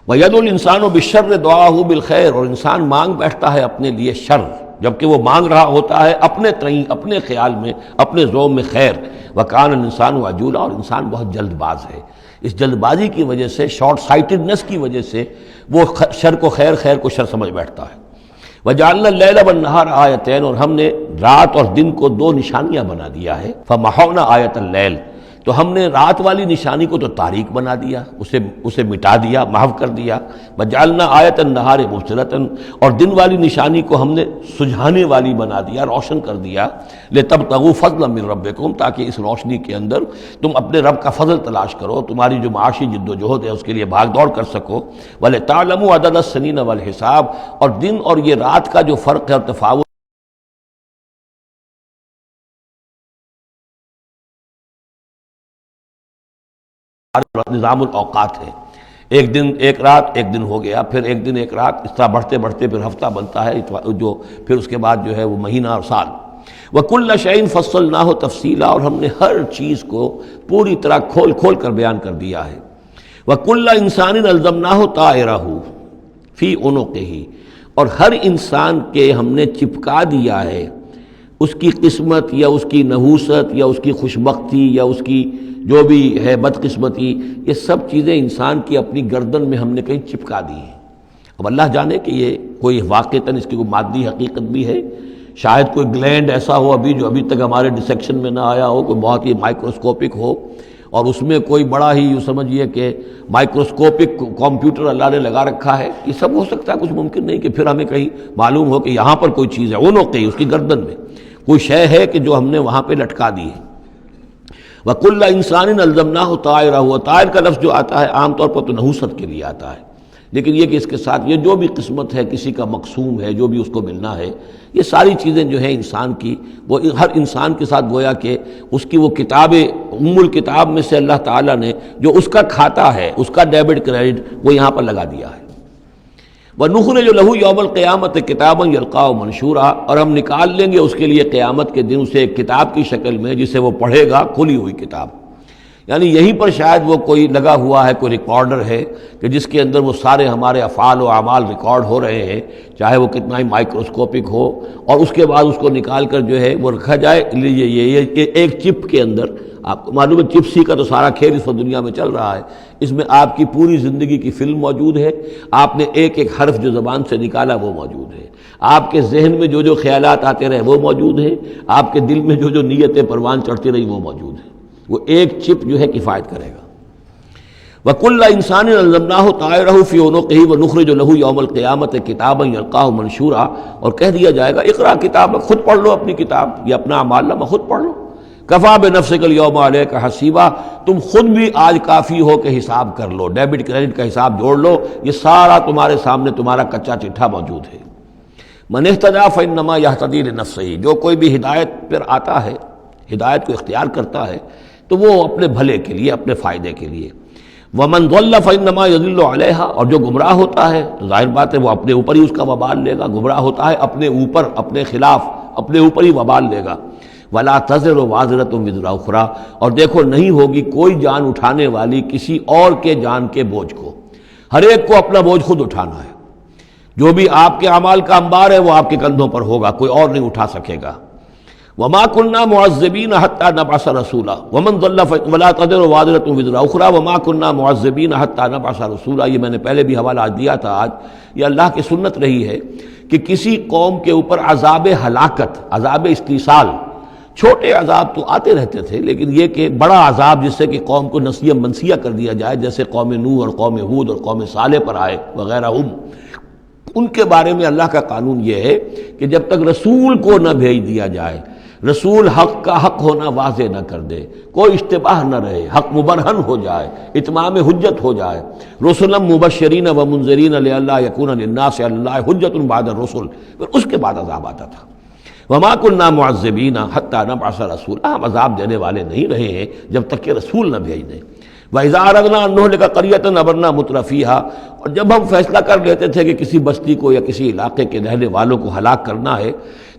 وَيَدْعُو الْإِنسَانُ بِالشَّرِّ دُعَاءَهُ بِالْخَيْرِ، اور انسان مانگ بیٹھتا ہے اپنے لیے شر جبکہ وہ مانگ رہا ہوتا ہے اپنے تئیں، اپنے خیال میں، اپنے ذوق میں خیر۔ وَكَانَ الْإِنسَانُ عَجُولًا، اور انسان بہت جلد باز ہے، اس جلد بازی کی وجہ سے، شارٹ سائٹڈنس کی وجہ سے وہ شر کو خیر، خیر کو شر سمجھ بیٹھتا ہے۔ وَجَعَلْنَا اللَّيْلَ وَالنَّهَارَ آیَتَيْنِ، اور ہم نے رات اور دن کو 2 نشانیاں بنا دیا ہے۔ فَمَحَوْنَا آیَةَ اللَّيْلِ، تو ہم نے رات والی نشانی کو تو تاریک بنا دیا، اسے مٹا دیا، محو کر دیا. وجعلنا آیۃ النہار مبصرۃ، اور دن والی نشانی کو ہم نے سجھانے والی بنا دیا، روشن کر دیا. لتبتغوا فضلا من ربکم، تاکہ اس روشنی کے اندر تم اپنے رب کا فضل تلاش کرو، تمہاری جو معاشی جد و جہد ہے اس کے لیے بھاگ دوڑ کر سکو. ولتعلموا عدد السنین والحساب، اور دن اور یہ رات کا جو فرق ہے اور تفاوت نظام الاوقات ہے. ایک دن ایک رات، ایک دن ہو گیا، پھر ایک دن ایک رات، اس طرح بڑھتے بڑھتے پھر ہفتہ بنتا ہے، جو پھر اس کے بعد جو ہے وہ مہینہ اور سال. وَكُلَّ شَيْءٍ فَصَّلْنَاهُ تَفْصِيلًا، اور ہم نے ہر چیز کو پوری طرح کھول کھول کر بیان کر دیا ہے. وَكُلَّ إِنسَانٍ أَلْزَمْنَاهُ طَائِرَهُ فِي عُنُقِهِ، اور ہر انسان کے ہم نے چپکا دیا ہے اس کی قسمت یا اس کی نحوست یا اس کی خوشبختی یا اس کی جو بھی ہے بدقسمتی، یہ سب چیزیں انسان کی اپنی گردن میں ہم نے کہیں چپکا دی ہیں. اب اللہ جانے کہ یہ کوئی واقعتاً اس کی کوئی مادی حقیقت بھی ہے، شاید کوئی گلینڈ ایسا ہو جو ابھی تک ہمارے ڈسیکشن میں نہ آیا ہو، کوئی بہت ہی مائکروسکوپک ہو، اور اس میں کوئی بڑا ہی یوں سمجھیے کہ مائکروسکوپک کمپیوٹر اللہ نے لگا رکھا ہے. یہ سب ہو سکتا ہے، کچھ ممکن نہیں کہ پھر ہمیں کہیں معلوم ہو کہ یہاں پر کوئی چیز ہے، اونوقی اس کی گردن میں کوئی شے ہے کہ جو ہم نے وہاں پہ لٹکا دی ہے. وَكُلَّ إِنسَانٍ أَلْزَمْنَاهُ طَائِرَهُ، طائر کا لفظ جو آتا ہے عام طور پر تو نحوست کے لیے آتا ہے، لیکن یہ کہ اس کے ساتھ یہ جو بھی قسمت ہے، کسی کا مقسوم ہے، جو بھی اس کو ملنا ہے، یہ ساری چیزیں جو ہیں انسان کی، وہ ہر انسان کے ساتھ گویا کہ اس کی وہ کتاب الکتاب میں سے اللہ تعالیٰ نے جو اس کا کھاتا ہے، اس کا ڈیبٹ کریڈٹ وہ یہاں پر لگا دیا ہے. وَنُخْرِجُ لَهُ يَوْمَ الْقِيَامَةِ كِتَابًا يَلْقَاهُ مَنشُورًا، اور ہم نکال لیں گے اس کے لیے قیامت کے دن اسے ایک کتاب کی شکل میں جسے وہ پڑھے گا، کھلی ہوئی کتاب. یعنی یہیں پر شاید وہ کوئی لگا ہوا ہے، کوئی ریکارڈر ہے کہ جس کے اندر وہ سارے ہمارے افعال و اعمال ریکارڈ ہو رہے ہیں، چاہے وہ کتنا ہی مائکروسکوپک ہو، اور اس کے بعد اس کو نکال کر جو ہے وہ رکھا جائے. یہ ایک چپ کے اندر، آپ کو معلوم ہے چپسی کا تو سارا کھیل اس وقت دنیا میں چل رہا ہے، اس میں آپ کی پوری زندگی کی فلم موجود ہے، آپ نے ایک ایک حرف جو زبان سے نکالا وہ موجود ہے، آپ کے ذہن میں جو جو خیالات آتے رہے وہ موجود ہیں، آپ کے دل میں جو جو نیتیں پروان چڑھتی رہی وہ موجود ہیں. وہ ایک چپ جو ہے کفایت کرے گا. وَكُلَّ إِنسَانٍ أَلْزَمْنَاهُ طَائِرَهُ فِي عُنُقِهِ وَنُخْرِجُ لَهُ يَوْمَ الْقِيَامَةِ كِتَابًا يَلْقَاهُ مَنشُورًا، اور کہہ دیا جائے گا اقرا کتابک، خود پڑھ لو اپنی کتاب، یہ اپنا اعمال نامہ خود پڑھ لو. کفیٰ بنفسک اليوم علیک حسیبا، تم خود بھی آج کافی ہو کہ حساب کر لو، ڈیبٹ کریڈٹ کا حساب جوڑ لو، یہ سارا تمہارے سامنے تمہارا کچا چٹھا موجود ہے. من اہتدی فانما یہتدی لنفسہ، جو کوئی بھی ہدایت پر آتا ہے، ہدایت کو اختیار کرتا ہے تو وہ اپنے بھلے کے لیے، اپنے فائدے کے لیے. وَمَنْ ضَلَّ فَإِنَّمَا يَضِلُّ عَلَيْهَا، اور جو گمراہ ہوتا ہے تو ظاہر بات ہے وہ اپنے اوپر ہی اس کا وبال لے گا. گمراہ ہوتا ہے اپنے اوپر، اپنے خلاف، اپنے اوپر ہی وبال لے گا. وَلَا تَزِرُ وَازِرَةٌ وِزْرَ أُخْرَىٰ، اور دیکھو نہیں ہوگی کوئی جان اٹھانے والی کسی اور کے جان کے بوجھ کو. ہر ایک کو اپنا بوجھ خود اٹھانا ہے. جو بھی آپ کے اعمال کا انبار ہے وہ آپ کے کندھوں پر ہوگا، کوئی اور نہیں اٹھا سکے گا. وما كنا معذبين حتى نبعث رسولا ومن ضل ولا تزر وازرة وزر اخرى وما كنا معذبين حتى نبعث رسولا. یہ میں نے پہلے بھی حوالہ دیا تھا. آج یہ اللہ کی سنت رہی ہے کہ کسی قوم کے اوپر عذاب ہلاکت، عذاب استیصال، چھوٹے عذاب تو آتے رہتے تھے، لیکن یہ کہ بڑا عذاب جس سے کہ قوم کو نسیہ منسیہ کر دیا جائے، جیسے قوم نوح اور قوم ہود اور قوم صالح پر آئے وغیرہ، ان کے بارے میں اللہ کا قانون یہ ہے کہ جب تک رسول کو نہ بھیج دیا جائے، رسول حق کا حق ہونا واضح نہ کر دے، کوئی اشتباہ نہ رہے، حق مبرہن ہو جائے، اتمام حجت ہو جائے. رسلا مبشرین و منذرین لئلا یکون للناس علی اللہ حجت بعد الرسل، پھر اس کے بعد عذاب آتا تھا. وما كنا معذبین حتی نبعث رسولا، ہم عذاب دینے والے نہیں رہے ہیں جب تک کہ رسول نہ بھیج دیں. وَإِذَا أَرَدْنَا أَن نُهْلِكَ قَرْيَةً أَمَرْنَا مُتْرَفِيهَا، اور جب ہم فیصلہ کر لیتے تھے کہ کسی بستی کو یا کسی علاقے کے رہنے والوں کو ہلاک کرنا ہے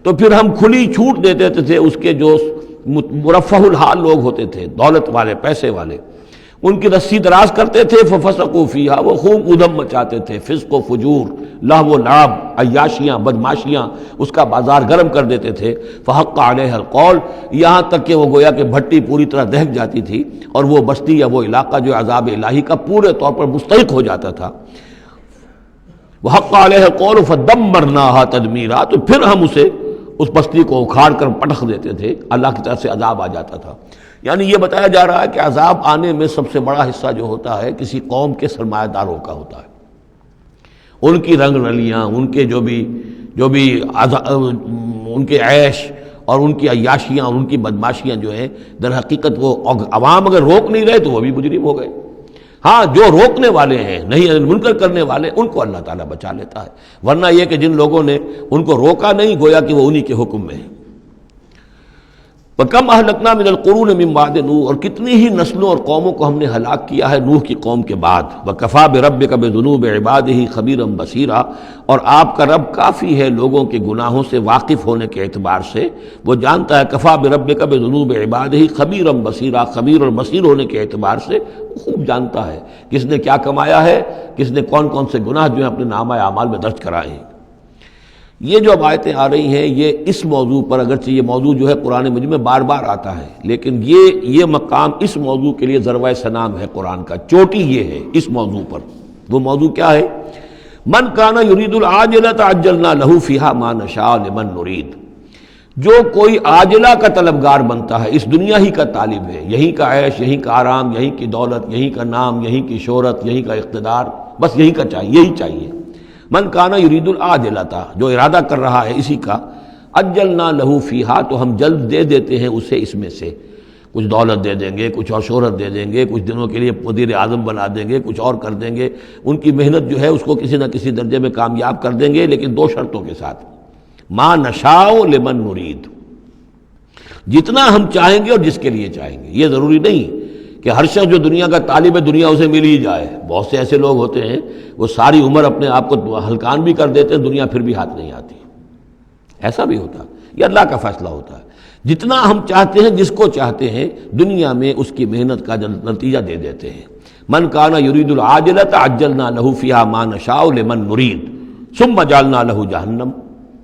تو پھر ہم کھلی چھوٹ دے دیتے تھے اس کے جو مرفہ الحال لوگ ہوتے تھے، دولت والے، پیسے والے، ان کی رسی دراز کرتے تھے. فَفَسَقُوا فِيهَا، وہ خوب ادھم مچاتے تھے، فسق و فجور، لہو و لعب، عیاشیاں، بدماشیاں، اس کا بازار گرم کر دیتے تھے. فَحَقَّ عَلَيْهَا الْقَوْلُ، یہاں تک کہ وہ گویا کہ بھٹی پوری طرح دہک جاتی تھی اور وہ بستی یا وہ علاقہ جو عذاب الہی کا پورے طور پر مستحق ہو جاتا تھا. وَحَقَّ عَلَيْهَا الْقَوْلُ فَدَمَّرْنَاهَا تَدْمِيرًا، تو پھر ہم اسے، اس بستی کو اکھاڑ کر پٹخ دیتے تھے، اللہ کی طرف سے عذاب آ جاتا تھا. یعنی یہ بتایا جا رہا ہے کہ عذاب آنے میں سب سے بڑا حصہ جو ہوتا ہے کسی قوم کے سرمایہ داروں کا ہوتا ہے، ان کی رنگ رلیاں، ان کے جو بھی ان کے عیش اور ان کی عیاشیاں اور ان کی بدماشیاں جو ہیں، در حقیقت وہ عوام اگر روک نہیں رہے تو وہ بھی مجرم ہو گئے۔ ہاں جو روکنے والے ہیں، نہیں منکر کرنے والے، ان کو اللہ تعالیٰ بچا لیتا ہے، ورنہ یہ کہ جن لوگوں نے ان کو روکا نہیں، گویا کہ وہ انہی کے حکم میں ہے۔ وَكَمْ أَهْلَكْنَا مِنَ الْقُرُونِ مِنْ بَعْدِ نوح، اور کتنی ہی نسلوں اور قوموں کو ہم نے ہلاک کیا ہے نوح کی قوم کے بعد۔ وَكَفَىٰ بِرَبِّكَ بِذُنُوبِ عِبَادِهِ خَبِيرًا بَصِيرًا، اور آپ کا رب کافی ہے لوگوں کے گناہوں سے واقف ہونے کے اعتبار سے، وہ جانتا ہے۔ کفا بربک بذنوب عبادہ خبیرا بصیرا، خبیر اور بصیر ہونے کے اعتبار سے خوب جانتا ہے کس نے کیا کمایا ہے، کس نے کون کون سے گناہ جو ہیں اپنے نامہ اعمال میں درج کرائے ہیں۔ یہ جو اب آیتیں آ رہی ہیں یہ اس موضوع پر، اگرچہ یہ موضوع جو ہے قرآن مجید میں بار بار آتا ہے، لیکن یہ مقام اس موضوع کے لیے ذروۂ سنام ہے قرآن کا، چوٹی یہ ہے اس موضوع پر۔ وہ موضوع کیا ہے؟ من کان یرید العاجلۃ عجلنا لہ فیہا ما نشاء لمن نرید، جو کوئی عاجلہ کا طلبگار بنتا ہے، اس دنیا ہی کا طالب ہے، یہیں کا عیش، یہیں کا آرام، یہیں کی دولت، یہیں کا نام، یہیں کی شہرت، یہیں کا اقتدار، بس یہی کا چاہیے، یہی چاہیے۔ من کانا یرید العاجلۃ، جو ارادہ کر رہا ہے اسی کا، عجلنا لہ فیہا، تو ہم جلد دے دیتے ہیں اسے اس میں سے، کچھ دولت دے دیں گے، کچھ اور شہرت دے دیں گے، کچھ دنوں کے لیے وزیر اعظم بنا دیں گے، کچھ اور کر دیں گے، ان کی محنت جو ہے اس کو کسی نہ کسی درجے میں کامیاب کر دیں گے، لیکن دو شرطوں کے ساتھ۔ ما نشاء لمن نرید، جتنا ہم چاہیں گے اور جس کے لیے چاہیں گے۔ یہ ضروری نہیں کہ ہر شخص جو دنیا کا طالب ہے دنیا اسے مل ہی جائے۔ بہت سے ایسے لوگ ہوتے ہیں وہ ساری عمر اپنے آپ کو ہلکان بھی کر دیتے ہیں، دنیا پھر بھی ہاتھ نہیں آتی، ایسا بھی ہوتا ہے۔ یہ اللہ کا فیصلہ ہوتا ہے، جتنا ہم چاہتے ہیں، جس کو چاہتے ہیں، دنیا میں اس کی محنت کا نتیجہ دے دیتے ہیں۔ من کان یرید العاجلۃ عجلنا لہ فیہا ما نشاء لمن نرید ثم جعلنا لہ جہنم،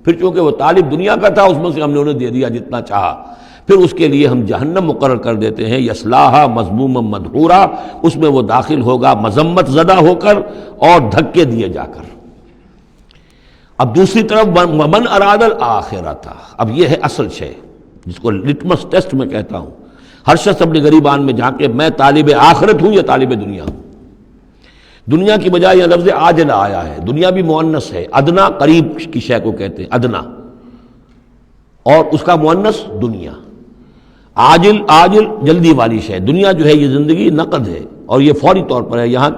پھر چونکہ وہ طالب دنیا کا تھا اس میں سے ہم نے انہیں دے دیا جتنا چاہا، پھر اس کے لیے ہم جہنم مقرر کر دیتے ہیں، یصلاھا مذموما مدحورا، اس میں وہ داخل ہوگا مذمت زدہ ہو کر اور دھکے دیے جا کر۔ اب دوسری طرف من اراد الآخرۃ، اب یہ ہے اصل شے جس کو لٹمس ٹیسٹ میں کہتا ہوں۔ ہر شخص اپنے گریبان میں جا کے میں طالب آخرت ہوں یا طالب دنیا ہوں۔ دنیا کی بجائے یہ لفظ عاجلہ آیا ہے، دنیا بھی مؤنث ہے، ادنا قریب کی شے کو کہتے ہیں ادنا، اور اس کا مؤنث دنیا۔ عاجل جلدی والی شے، دنیا جو ہے یہ زندگی نقد ہے اور یہ فوری طور پر ہے، یہاں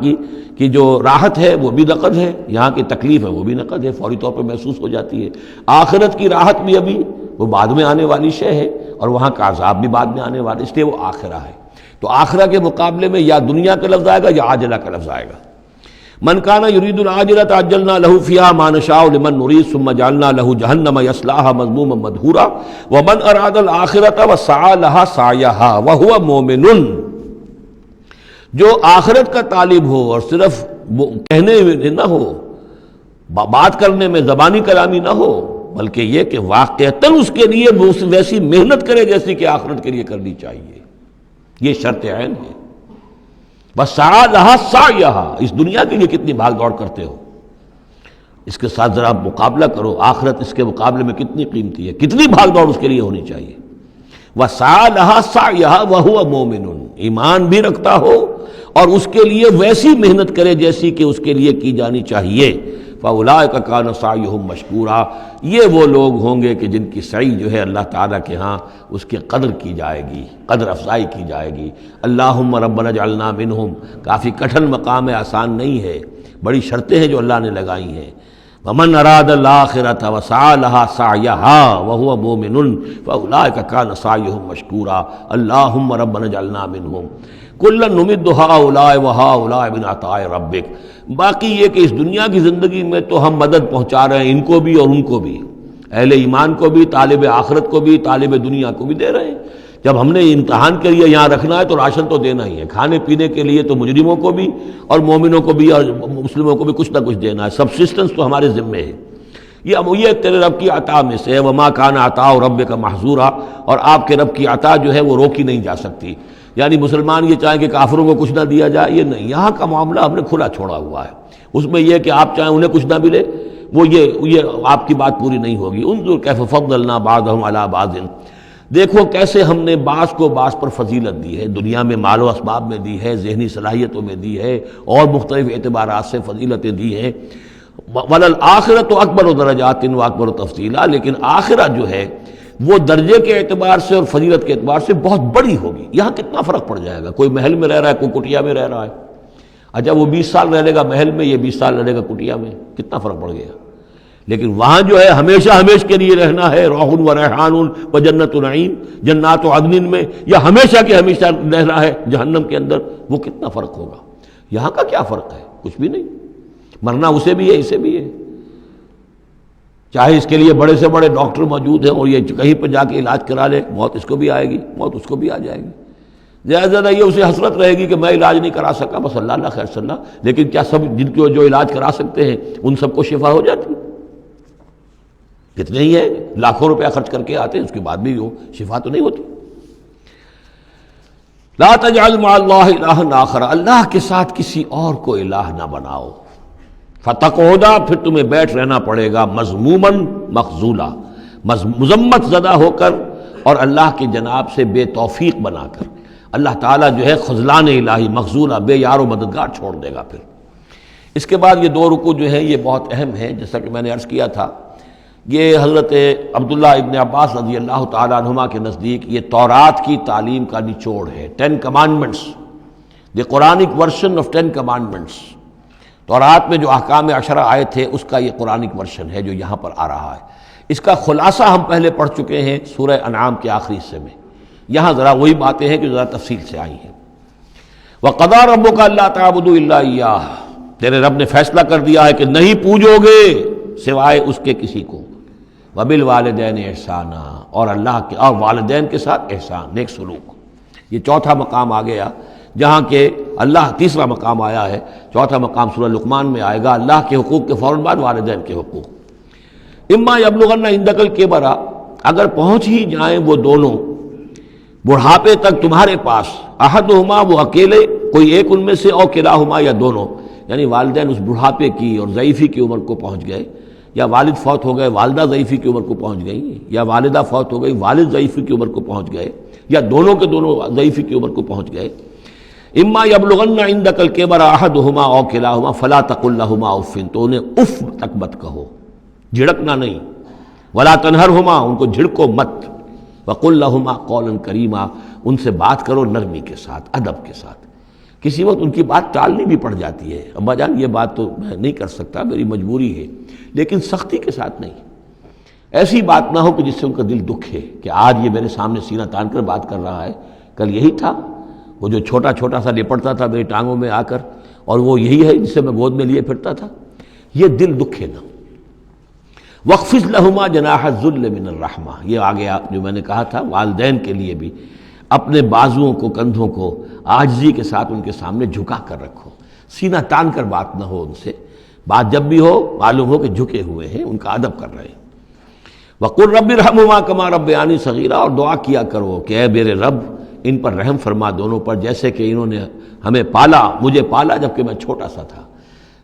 کی جو راحت ہے وہ بھی نقد ہے، یہاں کی تکلیف ہے وہ بھی نقد ہے، فوری طور پر محسوس ہو جاتی ہے۔ آخرت کی راحت بھی ابھی وہ بعد میں آنے والی شے ہے، اور وہاں کا عذاب بھی بعد میں آنے والا، اس لیے وہ آخرہ ہے۔ تو آخرہ کے مقابلے میں یا دنیا کا لفظ آئے گا یا عاجلہ کا لفظ آئے گا۔ من کان یرید العاجلۃ عجلنا لہ فیہا ما نشاء لمن نرید ثم جعلنا لہ جہنم یصلاھا مذموما مدحورا ومن اراد الآخرۃ وسعی لہا سعیہا وہو مومن، جو آخرت کا طالب ہو اور صرف کہنے میں نہ ہو، بات کرنے میں زبانی کلامی نہ ہو، بلکہ یہ کہ واقعتاً اس کے لیے ویسی محنت کرے جیسی کہ آخرت کے لیے کرنی چاہیے، یہ شرط عین ہے۔ وسعی لہا سعیہا، اس دنیا کے لیے کتنی بھاگ دوڑ کرتے ہو، اس کے ساتھ ذرا مقابلہ کرو، آخرت اس کے مقابلے میں کتنی قیمتی ہے، کتنی بھاگ دوڑ اس کے لیے ہونی چاہیے۔ وسعی لہا سعیہا وہو مومن، ایمان بھی رکھتا ہو اور اس کے لیے ویسی محنت کرے جیسی کہ اس کے لیے کی جانی چاہیے۔ فاولئک کان سعیہم مشکورا، یہ وہ لوگ ہوں گے کہ جن کی سعی جو ہے اللہ تعالیٰ کے ہاں اس کی قدر کی جائے گی، قدر افزائی کی جائے گی۔ اللہم ربنا اجعلنا منہم، کافی کٹھن مقام ہے، آسان نہیں ہے، بڑی شرطیں ہیں جو اللہ نے لگائی ہیں۔ ومن اراد الآخرۃ وسعی لہا سعیہا وہو مومن فاولئک کان سعیہم مشکورا اللہم ربنا اجعلنا منہم کلا نمد ہؤلاء وہؤلاء من عطاء ربک۔ باقی یہ کہ اس دنیا کی زندگی میں تو ہم مدد پہنچا رہے ہیں ان کو بھی اور ان کو بھی، اہل ایمان کو بھی، طالب آخرت کو بھی، طالب دنیا کو بھی دے رہے ہیں۔ جب ہم نے امتحان کے لیے یہاں رکھنا ہے تو راشن تو دینا ہی ہے، کھانے پینے کے لیے تو مجرموں کو بھی اور مومنوں کو بھی اور مسلموں کو بھی کچھ نہ کچھ دینا ہے، سبسسٹنس تو ہمارے ذمے ہے۔ یہ تیرے رب کی عطا میں سے ہے، وما کان عطاء ربک محظورا، اور آپ کے رب کی عطا جو ہے وہ روکی نہیں جا سکتی۔ یعنی مسلمان یہ چاہیں کہ کافروں کو کچھ نہ دیا جائے، یہ نہیں، یہاں کا معاملہ ہم نے کھلا چھوڑا ہوا ہے، اس میں یہ کہ آپ چاہیں انہیں کچھ نہ ملے، وہ یہ آپ کی بات پوری نہیں ہوگی۔ انظر کیف فضلنا بعضهم علی بعض، دیکھو کیسے ہم نے بعض کو بعض پر فضیلت دی ہے، دنیا میں مال و اسباب میں دی ہے، ذہنی صلاحیتوں میں دی ہے، اور مختلف اعتبارات سے فضیلتیں دی ہیں۔ وَلَلْآخِرَةُ أَكْبَرُ دَرَجَاتٍ وَأَكْبَرُ تَفْضِيلًا، لیکن آخرت جو ہے وہ درجے کے اعتبار سے اور فضیلت کے اعتبار سے بہت بڑی ہوگی۔ یہاں کتنا فرق پڑ جائے گا، کوئی محل میں رہ رہا ہے، کوئی کٹیا میں رہ رہا ہے۔ اچھا وہ 20 سال رہ لے گا محل میں، یہ 20 سال رہے گا کٹیا میں، کتنا فرق پڑ گیا۔ لیکن وہاں جو ہے ہمیشہ ہمیشہ کے لیے رہنا ہے، روح و ریحان و جنت نعیم، جنات و عدن میں، یا ہمیشہ کے ہمیشہ رہنا ہے جہنم کے اندر، وہ کتنا فرق ہوگا۔ یہاں کا کیا فرق ہے؟ کچھ بھی نہیں، مرنا اسے بھی ہے اسے بھی ہے، چاہے اس کے لیے بڑے سے بڑے ڈاکٹر موجود ہیں اور یہ کہیں پہ جا کے علاج کرا لے، موت اس کو بھی آئے گی، موت اس کو بھی آ جائے گی۔ زیادہ یہ اسے حسرت رہے گی کہ میں علاج نہیں کرا سکا، بس اللہ اللہ خیر صلی اللہ، لیکن کیا سب جن کو جو علاج کرا سکتے ہیں ان سب کو شفا ہو جاتی؟ کتنے ہی ہیں لاکھوں روپیہ خرچ کر کے آتے ہیں، اس کے بعد بھی وہ شفا تو نہیں ہوتی۔ لا تجعل مع اللہ الہا آخر، اللہ کے ساتھ کسی اور کو الہ نہ بناؤ۔ فتقعدا، پھر تمہیں بیٹھ رہنا پڑے گا مذموما مخذولا، مذمت زدہ ہو کر اور اللہ کی جناب سے بے توفیق بنا کر۔ اللہ تعالیٰ جو ہے خذلان الہی، مخذولا، بے یار و مددگار چھوڑ دے گا۔ پھر اس کے بعد یہ 2 رکوع جو ہیں یہ بہت اہم ہیں، جیسا کہ میں نے عرض کیا تھا، یہ حضرت عبداللہ ابن عباس رضی اللہ تعالیٰ عنہما کے نزدیک یہ تورات کی تعلیم کا نچوڑ ہے۔ 10 commandments, the Quranic version of 10 commandments, تورات میں جو احکام 10 آئے تھے اس کا یہ قرآنک ورژن ہے جو یہاں پر آ رہا ہے۔ اس کا خلاصہ ہم پہلے پڑھ چکے ہیں سورہ انعام کے آخری حصے میں، یہاں ذرا وہی باتیں ہیں کہ ذرا تفصیل سے آئی ہیں۔ وَقَضَىٰ رَبُّكَ أَلَّا تَعْبُدُوا إِلَّا إِيَّاهُ، تیرے رب نے فیصلہ کر دیا ہے کہ نہیں پوجو گے سوائے اس کے کسی کو۔ وَبِالْوَالِدَيْنِ إِحْسَانًا، اور اللہ کے اور والدین کے ساتھ احسان، نیک سلوک۔ یہ چوتھا مقام آ گیا، جہاں کہ اللہ، تیسرا مقام آیا ہے، چوتھا مقام سورہ لقمان میں آئے گا، اللہ کے حقوق کے فوراً بعد والدین کے حقوق۔ اما یبلغن عندک الکبر، اگر پہنچ ہی جائیں وہ دونوں بڑھاپے تک تمہارے پاس، احدہما، وہ اکیلے، کوئی ایک ان میں سے، او کلاہما، یا دونوں، یعنی والدین اس بڑھاپے کی اور ضعیفی کی عمر کو پہنچ گئے، یا والد فوت ہو گئے والدہ ضعیفی کی عمر کو پہنچ گئی، یا والدہ فوت ہو گئی والد ضعیفی کی عمر کو پہنچ گئے، یا دونوں کے دونوں ضعیفی کی عمر کو پہنچ گئے۔ اما یبلغن عندک الکبر احدہما او کلاہما فلا تقل لہما اف، تو انہیں اف تک مت کہو، جھڑکنا نہیں، ولا تنہرہما، ان کو جھڑکو مت، وقل لہما قولا کریما، ان سے بات کرو نرمی کے ساتھ، ادب کے ساتھ۔ کسی وقت ان کی بات ٹالنی بھی پڑ جاتی ہے، ابا جان یہ بات تو میں نہیں کر سکتا، میری مجبوری ہے، لیکن سختی کے ساتھ نہیں۔ ایسی بات نہ ہو کہ جس سے ان کا دل دکھے کہ آج یہ میرے سامنے سینہ تان کر بات کر رہا ہے، کل یہی تھا وہ جو چھوٹا چھوٹا سا لپٹتا تھا میری ٹانگوں میں آ کر، اور وہ یہی ہے جسے میں گود میں لیے پھرتا تھا، یہ دل دکھے نہ۔ وَاخْفِضْ لَهُمَا جَنَاحَ الذُّلِّ مِنَ الرَّحْمَةِ، یہ آ گیا جو میں نے کہا تھا، والدین کے لیے بھی اپنے بازوؤں کو، کندھوں کو عاجزی کے ساتھ ان کے سامنے جھکا کر رکھو، سینہ تان کر بات نہ ہو ان سے، بات جب بھی ہو معلوم ہو کہ جھکے ہوئے ہیں، ان کا ادب کر رہے ہیں۔ وَقُلْ رَبِّ ارْحَمْهُمَا كَمَا رَبَّيَانِي صَغِيرًا، اور دعا کیا کرو کہ اے میرے رب ان پر رحم فرما دونوں پر، جیسے کہ انہوں نے ہمیں پالا، مجھے پالا جبکہ میں چھوٹا سا تھا،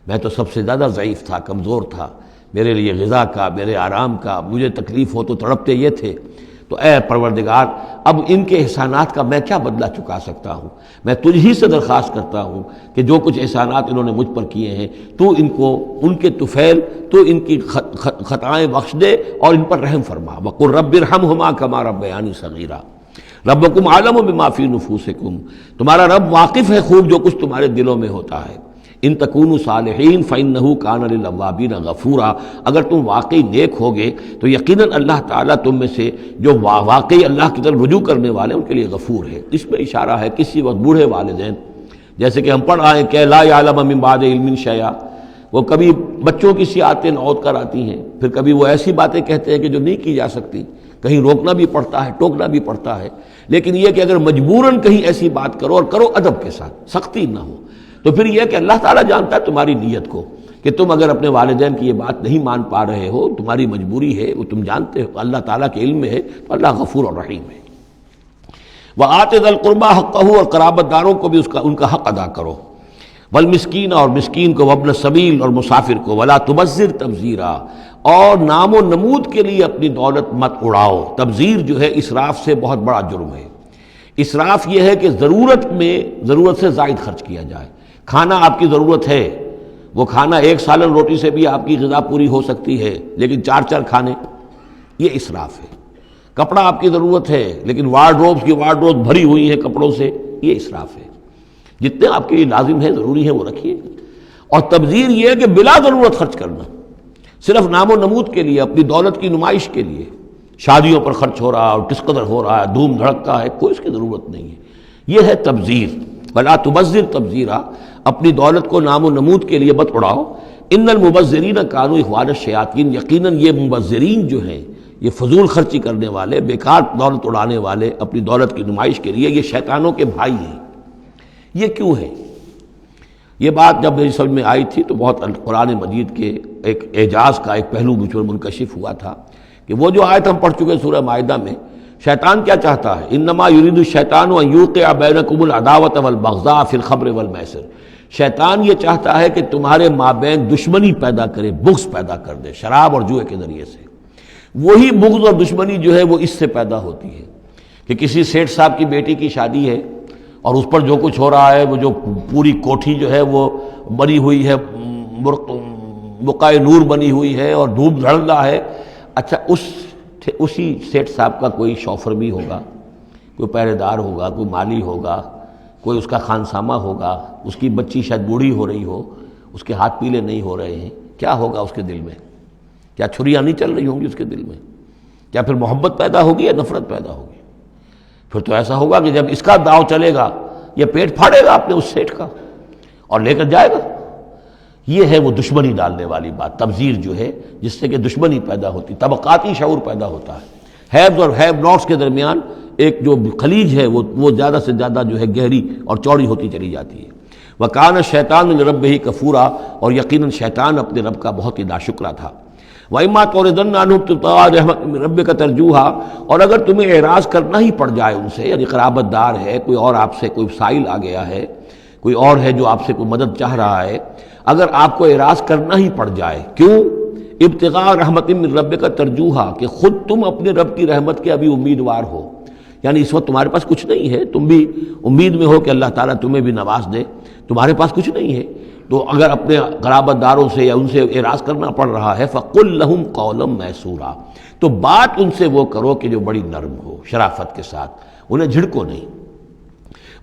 میں تو سب سے زیادہ ضعیف تھا، کمزور تھا، میرے لیے غذا کا، میرے آرام کا، مجھے تکلیف ہو تو تڑپتے یہ تھے، تو اے پروردگار اب ان کے احسانات کا میں کیا بدلہ چکا سکتا ہوں، میں تجھ ہی سے درخواست کرتا ہوں کہ جو کچھ احسانات انہوں نے مجھ پر کیے ہیں تو ان کو، ان کے طفیل، تو ان کی خطائیں بخش دے اور ان پر رحم فرما۔ وَقُلْ رَبِّ ارْحَمْهُمَا كَمَا رَبَّيَانِي صَغِيرًا ربکم عالم بما فی نفوسکم، تمہارا رب واقف ہے خوب جو کچھ تمہارے دلوں میں ہوتا ہے۔ ان تکونوا صالحین فإنہ کان للأوابین غفورا، اگر تم واقعی نیک ہوگے تو یقیناً اللہ تعالیٰ تم میں سے جو واقعی اللہ کی طرف رجوع کرنے والے ان کے لیے غفور ہے۔ اس میں اشارہ ہے کسی وقت بوڑھے والدین، جیسے کہ ہم پڑھ رہے ہیں کہ لا یعلم من بعد علم شیئا، وہ کبھی بچوں کی سی آتے نوت کر آتی ہیں، پھر کبھی وہ ایسی باتیں کہتے ہیں کہ جو نہیں کی جا سکتی، کہیں روکنا بھی پڑتا ہے، ٹوکنا بھی پڑتا ہے، لیکن یہ کہ اگر مجبوراً کہیں ایسی بات کرو اور کرو ادب کے ساتھ، سختی نہ ہو، تو پھر یہ کہ اللہ تعالیٰ جانتا ہے تمہاری نیت کو، کہ تم اگر اپنے والدین کی یہ بات نہیں مان پا رہے ہو، تمہاری مجبوری ہے، وہ تم جانتے ہو، اللہ تعالیٰ کے علم میں ہے، تو اللہ غفور اور رحیم ہے۔ وَآتِ ذَا الْقُرْبَىٰ حَقَّهُ، اور قرابت داروں کو بھی ان کا حق ادا کرو، والمسکین، اور مسکین کو، وابن السبیل، اور مسافر کو، ولا تبذر تبذیرا، اور نام و نمود کے لیے اپنی دولت مت اڑاؤ۔ تبذیر جو ہے اسراف سے بہت بڑا جرم ہے۔ اسراف یہ ہے کہ ضرورت میں ضرورت سے زائد خرچ کیا جائے۔ کھانا آپ کی ضرورت ہے، وہ کھانا ایک سالن روٹی سے بھی آپ کی غذا پوری ہو سکتی ہے، لیکن 4 کھانے، یہ اسراف ہے۔ کپڑا آپ کی ضرورت ہے لیکن وارڈروب بھری ہوئی ہیں کپڑوں سے، یہ اسراف ہے۔ جتنے آپ کے لیے لازم ہے، ضروری ہے، وہ رکھیے۔ اور تبذیر یہ ہے کہ بلا ضرورت خرچ کرنا، صرف نام و نمود کے لیے، اپنی دولت کی نمائش کے لیے، شادیوں پر خرچ ہو رہا ہے اور کس قدر ہو رہا ہے، دھوم دھڑکتا ہے، کوئی اس کی ضرورت نہیں ہے۔ یہ ہے تبذیر۔ ولا تبذر تبذیرا، اپنی دولت کو نام و نمود کے لیے مت اڑاؤ۔ ان المبذرین کانوا اخوان الشیاطین، یقیناً یہ مبذرین جو ہیں، یہ فضول خرچی کرنے والے، بیکار دولت اڑانے والے اپنی دولت کی نمائش کے لیے، یہ شیطانوں کے بھائی ہیں۔ یہ کیوں ہے؟ یہ بات جب میری سمجھ میں آئی تھی تو بہت قرآن مجید کے ایک اعجاز کا ایک پہلو مجھ پر منکشف ہوا تھا کہ وہ جو آیت ہم پڑھ چکے سورہ مائدہ میں، شیطان کیا چاہتا ہے؟ انما یرید الشیطان ان یوقع بینکم العداوۃ والبغضاء فی الخمر والمیسر، شیطان یہ چاہتا ہے کہ تمہارے مابین دشمنی پیدا کرے، بغض پیدا کر دے شراب اور جوئے کے ذریعے سے۔ وہی بغض اور دشمنی جو ہے وہ اس سے پیدا ہوتی ہے کہ کسی سیٹھ صاحب کی بیٹی کی شادی ہے اور اس پر جو کچھ ہو رہا ہے، وہ جو پوری کوٹھی جو ہے وہ بنی ہوئی ہے، بقائے نور بنی ہوئی ہے اور دھوپ دھڑ رہا ہے۔ اچھا، اسی سیٹھ صاحب کا کوئی شوفر بھی ہوگا، کوئی پہرے دار ہوگا، کوئی مالی ہوگا، کوئی اس کا خانسامہ ہوگا، اس کی بچی شاید بوڑھی ہو رہی ہو، اس کے ہاتھ پیلے نہیں ہو رہے ہیں، کیا ہوگا اس کے دل میں؟ کیا چھریاں نہیں چل رہی ہوں گی اس کے دل میں؟ کیا پھر محبت پیدا ہوگی یا نفرت پیدا ہوگی؟ پھر تو ایسا ہوگا کہ جب اس کا داؤ چلے گا، یہ پیٹ پھاڑے گا اپنے اس سیٹھ کا اور لے کر جائے گا۔ یہ ہے وہ دشمنی ڈالنے والی بات، تبذیر جو ہے، جس سے کہ دشمنی پیدا ہوتی، طبقاتی شعور پیدا ہوتا ہے، ہیوز اور ہیو ناٹس کے درمیان ایک جو خلیج ہے وہ زیادہ سے زیادہ جو ہے گہری اور چوڑی ہوتی چلی جاتی ہے۔ وَكَانَ الشَّيْطَانُ لِرَبِّهِ كَفُورًا، اور یقیناً شیطان اپنے رب کا بہت ہی ناشکرا تھا۔ وَإِمَّا تُعْرِضَنَّ عَنْهُمْ ابْتِغَاءَ رَحْمَةٍ مِّن رَّبِّكَ تَرْجُوهَا، اور اگر تمہیں اعراض کرنا ہی پڑ جائے ان سے، یعنی قرابت دار ہے، کوئی اور آپ سے کوئی سائل آ گیا ہے، کوئی اور ہے جو آپ سے کوئی مدد چاہ رہا ہے، اگر آپ کو اعراض کرنا ہی پڑ جائے، کیوں؟ ابتغاء رحمت من ربک ترجوہا، کہ خود تم اپنے رب کی رحمت کے ابھی امیدوار ہو، یعنی اس وقت تمہارے پاس کچھ نہیں ہے، تم بھی امید میں ہو کہ اللہ تعالیٰ تمہیں بھی نواز دے، تمہارے پاس کچھ نہیں ہے، تو اگر اپنے قرابت داروں سے یا ان سے اعراض کرنا پڑ رہا ہے، فَقُلْ لَهُمْ قَوْلًا مَيْسُورًا، تو بات ان سے وہ کرو کہ جو بڑی نرم ہو، شرافت کے ساتھ، انہیں جھڑکو نہیں۔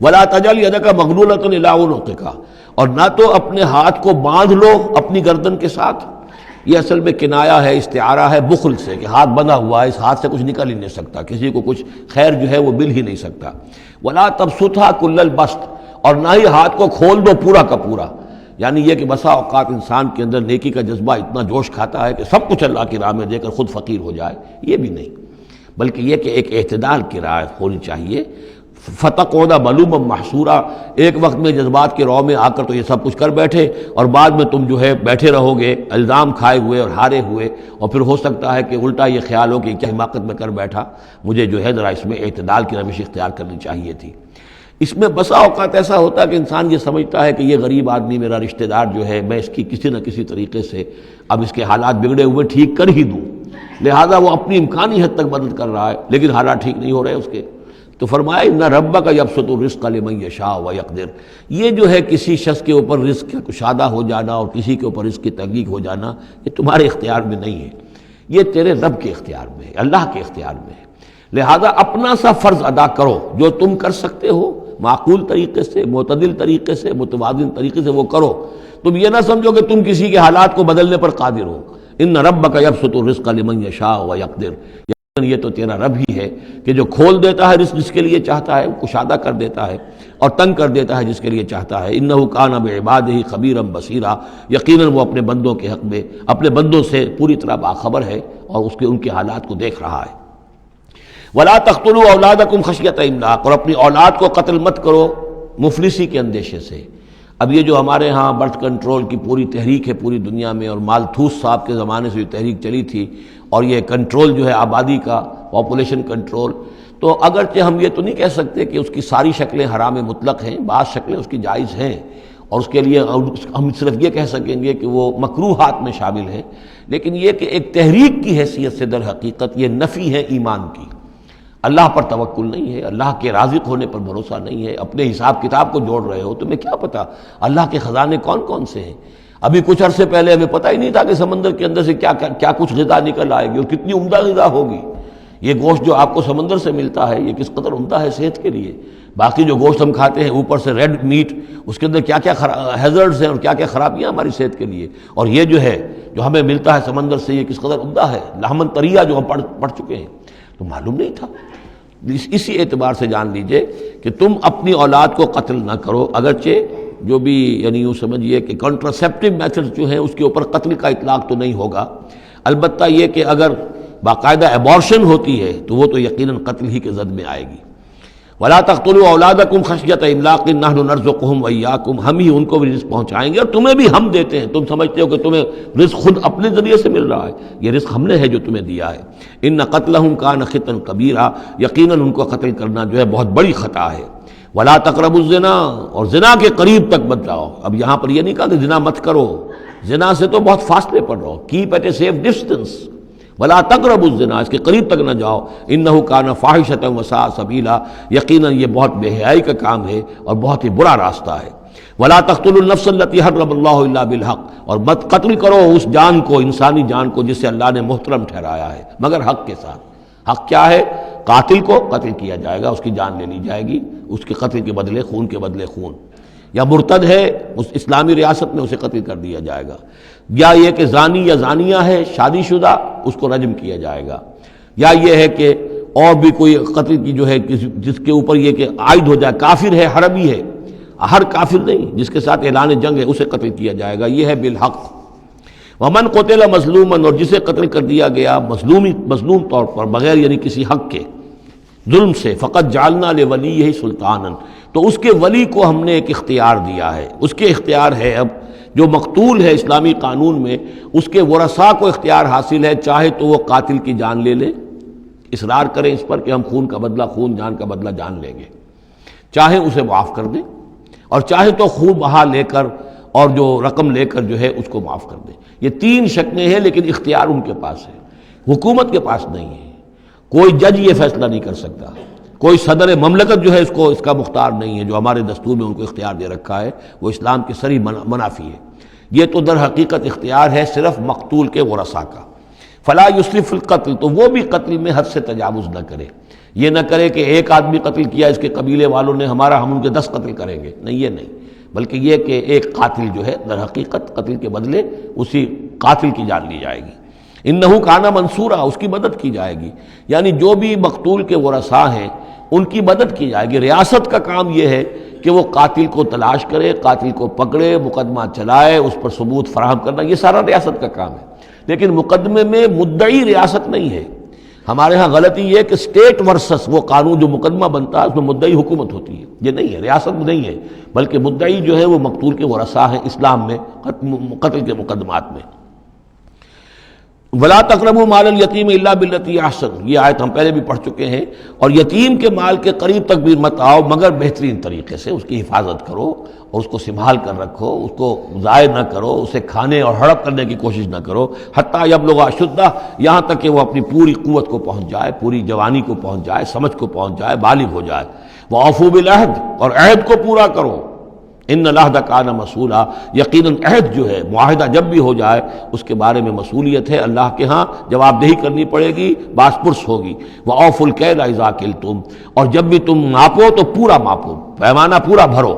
وَلَا تَجْعَلْ يَدَكَ مَغْلُولَةً إِلَىٰ عُنُقِكَ، اور نہ تو اپنے ہاتھ کو باندھ لو اپنی گردن کے ساتھ، یہ اصل میں کنایا ہے، استعارہ ہے بخل سے، کہ ہاتھ بندھا ہوا ہے، اس ہاتھ سے کچھ نکل ہی نہیں سکتا، کسی کو کچھ خیر جو ہے وہ مل ہی نہیں سکتا۔ وَلَا تَبْسُطْهَا كُلَّ الْبَسْطِ، اور نہ ہی ہاتھ کو کھول دو پورا کا پورا، یعنی یہ کہ بسا اوقات انسان کے اندر نیکی کا جذبہ اتنا جوش کھاتا ہے کہ سب کچھ اللہ کی راہ میں دے کر خود فقیر ہو جائے، یہ بھی نہیں، بلکہ یہ کہ ایک اعتدال کی رعایت ہونی چاہیے۔ فَتَقْعُدَ مَلُومًا مَحْسُورًا، ایک وقت میں جذبات کے رو میں آ کر تو یہ سب کچھ کر بیٹھے، اور بعد میں تم جو ہے بیٹھے رہو گے الزام کھائے ہوئے اور ہارے ہوئے، اور پھر ہو سکتا ہے کہ الٹا یہ خیال ہو کہ کیا حماقت میں کر بیٹھا، مجھے جو ہے ذرا اس میں اعتدال کی روش اختیار کرنی چاہیے تھی۔ اس میں بسا اوقات ایسا ہوتا ہے کہ انسان یہ سمجھتا ہے کہ یہ غریب آدمی میرا رشتہ دار جو ہے، میں اس کی کسی نہ کسی طریقے سے اب اس کے حالات بگڑے ہوئے ٹھیک کر ہی دوں، لہذا وہ اپنی امکانی حد تک مدد کر رہا ہے، لیکن حالات ٹھیک نہیں ہو رہے اس کے، تو فرمایا ان ربک یبسط الرزق لمن یشاء ویقدر، یہ جو ہے کسی شخص کے اوپر رزق کا کشادہ ہو جانا اور کسی کے اوپر رزق کی تحقیق ہو جانا، یہ تمہارے اختیار میں نہیں ہے، یہ تیرے رب کے اختیار میں ہے، اللہ کے اختیار میں ہے، لہذا اپنا سا فرض ادا کرو جو تم کر سکتے ہو، معقول طریقے سے، معتدل طریقے سے، متوازن طریقے سے وہ کرو، تم یہ نہ سمجھو کہ تم کسی کے حالات کو بدلنے پر قادر ہو۔ ان ربک یبسط الرزق لمن یشاء ویقدر، یہ تو تیرا رب ہی ہے کہ جو کھول دیتا ہے رزق جس کے لیے چاہتا ہے، کشادہ کر دیتا ہے اور تنگ کر دیتا ہے جس کے لیے چاہتا ہے۔ انہ کان بعبادہ خبیرا بصیرا، یقیناً وہ اپنے بندوں کے حق میں اپنے بندوں سے پوری طرح باخبر ہے اور ان کے حالات کو دیکھ رہا ہے۔ ولا تقتلوا اولادکم خشیۃ املاق، اور اپنی اولاد کو قتل مت کرو مفلسی کے اندیشے سے۔ اب یہ جو ہمارے ہاں برتھ کنٹرول کی پوری تحریک ہے پوری دنیا میں، اور مالتھوس صاحب کے زمانے سے جو تحریک چلی تھی، اور یہ کنٹرول جو ہے آبادی کا، پاپولیشن کنٹرول، تو اگرچہ ہم یہ تو نہیں کہہ سکتے کہ اس کی ساری شکلیں حرام مطلق ہیں، بعض شکلیں اس کی جائز ہیں، اور اس کے لیے ہم صرف یہ کہہ سکیں گے کہ وہ مکروہات میں شامل ہیں، لیکن یہ کہ ایک تحریک کی حیثیت سے در حقیقت یہ نفی ہے ایمان کی۔ اللہ پر توکل نہیں ہے، اللہ کے رازق ہونے پر بھروسہ نہیں ہے، اپنے حساب کتاب کو جوڑ رہے ہو، تمہیں کیا پتا اللہ کے خزانے کون کون سے ہیں؟ ابھی کچھ عرصے پہلے ہمیں پتہ ہی نہیں تھا کہ سمندر کے اندر سے کیا کچھ غذا نکل آئے گی اور کتنی عمدہ غذا ہوگی۔ یہ گوشت جو آپ کو سمندر سے ملتا ہے یہ کس قدر عمدہ ہے صحت کے لیے۔ باقی جو گوشت ہم کھاتے ہیں اوپر سے ریڈ میٹ، اس کے اندر کیا کیا ہیزرڈز ہیں اور کیا کیا خرابیاں ہماری صحت کے لیے، اور یہ جو ہے جو ہمیں ملتا ہے سمندر سے یہ کس قدر عمدہ ہے، لحمن طریہ جو ہم پڑھ چکے ہیں، تو معلوم نہیں تھا۔ اسی اعتبار سے جان لیجئے کہ تم اپنی اولاد کو قتل نہ کرو، اگرچہ جو بھی یعنی یوں سمجھیے کہ کنٹراسیپٹیو میتھڈ جو ہیں اس کے اوپر قتل کا اطلاق تو نہیں ہوگا، البتہ یہ کہ اگر باقاعدہ ایبارشن ہوتی ہے تو وہ تو یقیناً قتل ہی کے زد میں آئے گی۔ وَلَا تَقْتُلُوا أَوْلَادَكُمْ خَشْيَةَ إِمْلَاقٍ نَحْنُ نَرْزُقُهُمْ وَإِيَّاكُمْ، ہم ہی ان کو بھی رزق پہنچائیں گے اور تمہیں بھی ہم دیتے ہیں۔ تم سمجھتے ہو کہ تمہیں رزق خود اپنے ذریعے سے مل رہا ہے، یہ رزق ہم نے ہے جو تمہیں دیا ہے۔ إِنَّ قَتْلَهُمْ كَانَ خِطًا كَبِيرًا، یقیناً ان کو قتل کرنا جو ہے بہت بڑی خطا ہے۔ وَلَا تَقْرَبُوا الزِّنَا، اور زنا کے قریب تک مت جاؤ۔ اب یہاں پر یہ نہیں کہا کہ زنا مت کرو، زنا سے تو بہت فاصلے پر رہو، keep at a safe distance. ولا تقربوا الزنا، اس کے قریب تک نہ جاؤ، انہ کان فاحشۃ وساء سبیلا، یقیناً یہ بہت بے حیائی کا کام ہے اور بہت ہی برا راستہ ہے۔ ولا تقتلوا النفس التي حرم اللہ الا بالحق، اور مت قتل کرو اس جان کو، انسانی جان کو جسے اللہ نے محترم ٹھہرایا ہے مگر حق کے ساتھ۔ حق کیا ہے؟ قاتل کو قتل کیا جائے گا، اس کی جان لے لی جائے گی، اس کے قتل کے بدلے خون کے بدلے خون، یا مرتد ہے اس اسلامی ریاست میں اسے قتل کر دیا جائے گا، یا یہ کہ زانی یا زانیہ ہے شادی شدہ اس کو رجم کیا جائے گا، یا یہ ہے کہ اور بھی کوئی قتل کی جو ہے جس کے اوپر یہ کہ عائد ہو جائے، کافر ہے حربی ہے، ہر کافر نہیں، جس کے ساتھ اعلان جنگ ہے اسے قتل کیا جائے گا، یہ ہے بالحق۔ ومن قتل مظلوما، اور جسے قتل کر دیا گیا مظلوم طور پر بغیر یعنی کسی حق کے ظلم سے، فقط جعلنا لولیہ سلطانا، تو اس کے ولی کو ہم نے ایک اختیار دیا ہے، اس کے اختیار ہے اب جو مقتول ہے اسلامی قانون میں اس کے ورثاء کو اختیار حاصل ہے، چاہے تو وہ قاتل کی جان لے لیں، اصرار کریں اس پر کہ ہم خون کا بدلہ خون، جان کا بدلہ جان لیں گے، چاہے اسے معاف کر دیں، اور چاہے تو خون بہا لے کر اور جو رقم لے کر جو ہے اس کو معاف کر دیں۔ یہ تین شکلیں ہیں، لیکن اختیار ان کے پاس ہے، حکومت کے پاس نہیں ہے، کوئی جج یہ فیصلہ نہیں کر سکتا، کوئی صدر مملکت جو ہے اس کا مختار نہیں ہے، جو ہمارے دستور میں ان کو اختیار دے رکھا ہے وہ اسلام کے صریح منافی ہے۔ یہ تو در حقیقت اختیار ہے صرف مقتول کے ورثاء کا۔ فلا یسرف فی القتل، تو وہ بھی قتل میں حد سے تجاوز نہ کرے، یہ نہ کرے کہ ایک آدمی قتل کیا اس کے قبیلے والوں نے ہم ان کے 10 قتل کریں گے، نہیں، یہ نہیں، بلکہ یہ کہ ایک قاتل جو ہے در حقیقت قتل کے بدلے اسی قاتل کی جان لی جائے گی۔ انہو کانا منصورا، اس کی مدد کی جائے گی، یعنی جو بھی مقتول کے ورثاء ہیں ان کی مدد کی جائے گی۔ ریاست کا کام یہ ہے کہ وہ قاتل کو تلاش کرے، قاتل کو پکڑے، مقدمہ چلائے، اس پر ثبوت فراہم کرنا، یہ سارا ریاست کا کام ہے، لیکن مقدمے میں مدعی ریاست نہیں ہے۔ ہمارے ہاں غلطی یہ کہ اسٹیٹ ورسس وہ قانون جو مقدمہ بنتا ہے اس میں مدعی حکومت ہوتی ہے، یہ نہیں ہے، ریاست نہیں ہے، بلکہ مدعی جو ہے وہ مقتول کے ورثاء ہیں اسلام میں قتل کے مقدمات میں۔ ولا تقربوا مال الیتیم الا بالتی احسن، یہ آیت ہم پہلے بھی پڑھ چکے ہیں، اور یتیم کے مال کے قریب تک بھی مت آؤ مگر بہترین طریقے سے، اس کی حفاظت کرو اور اس کو سنبھال کر رکھو، اس کو ضائع نہ کرو، اسے کھانے اور ہڑپ کرنے کی کوشش نہ کرو، حتی یبلغ اشدہ، یہاں تک کہ وہ اپنی پوری قوت کو پہنچ جائے، پوری جوانی کو پہنچ جائے، سمجھ کو پہنچ جائے، بالغ ہو جائے۔ وَأَوْفُوا بِالْعَهْدِ، اور عہد کو پورا کرو، ان العہد کان مسئولا، یقیناً عہد جو ہے معاہدہ جب بھی ہو جائے اس کے بارے میں مسئولیت ہے، اللہ کے ہاں جواب دہی کرنی پڑے گی، باس پرس ہوگی۔ وَأَوْفُوا الْكَيْلَ إِذَا كِلْتُمْ، اور جب بھی تم ماپو تو پورا ماپو، پیمانہ پورا بھرو۔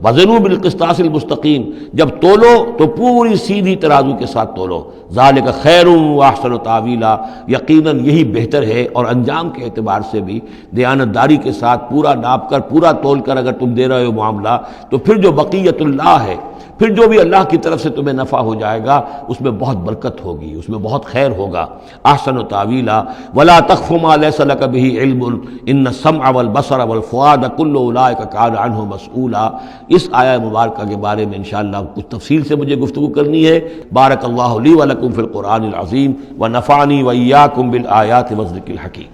وزنوا بالقسطاس المستقیم، جب تولو تو پوری سیدھی ترازو کے ساتھ تولو۔ ذالک خیر واحسن تاویلا، یقیناً یہی بہتر ہے، اور انجام کے اعتبار سے بھی دیانتداری کے ساتھ پورا ناپ کر پورا تول کر اگر تم دے رہے ہو معاملہ، تو پھر جو بقیت اللہ ہے، پھر جو بھی اللہ کی طرف سے تمہیں نفع ہو جائے گا اس میں بہت برکت ہوگی، اس میں بہت خیر ہوگا۔ احسن تاویلا ولا تخف ما ليس لك به علم ان السمع والبصر والفؤاد كل اولئك كان عنه مسؤولا۔ اس آیہ مبارکہ کے بارے میں انشاءاللہ کچھ تفصیل سے مجھے گفتگو کرنی ہے۔ بارک اللہ لی ولکم فی القرآن العظیم ونفعنی وإیاکم بالآیات والذکر الحکیم۔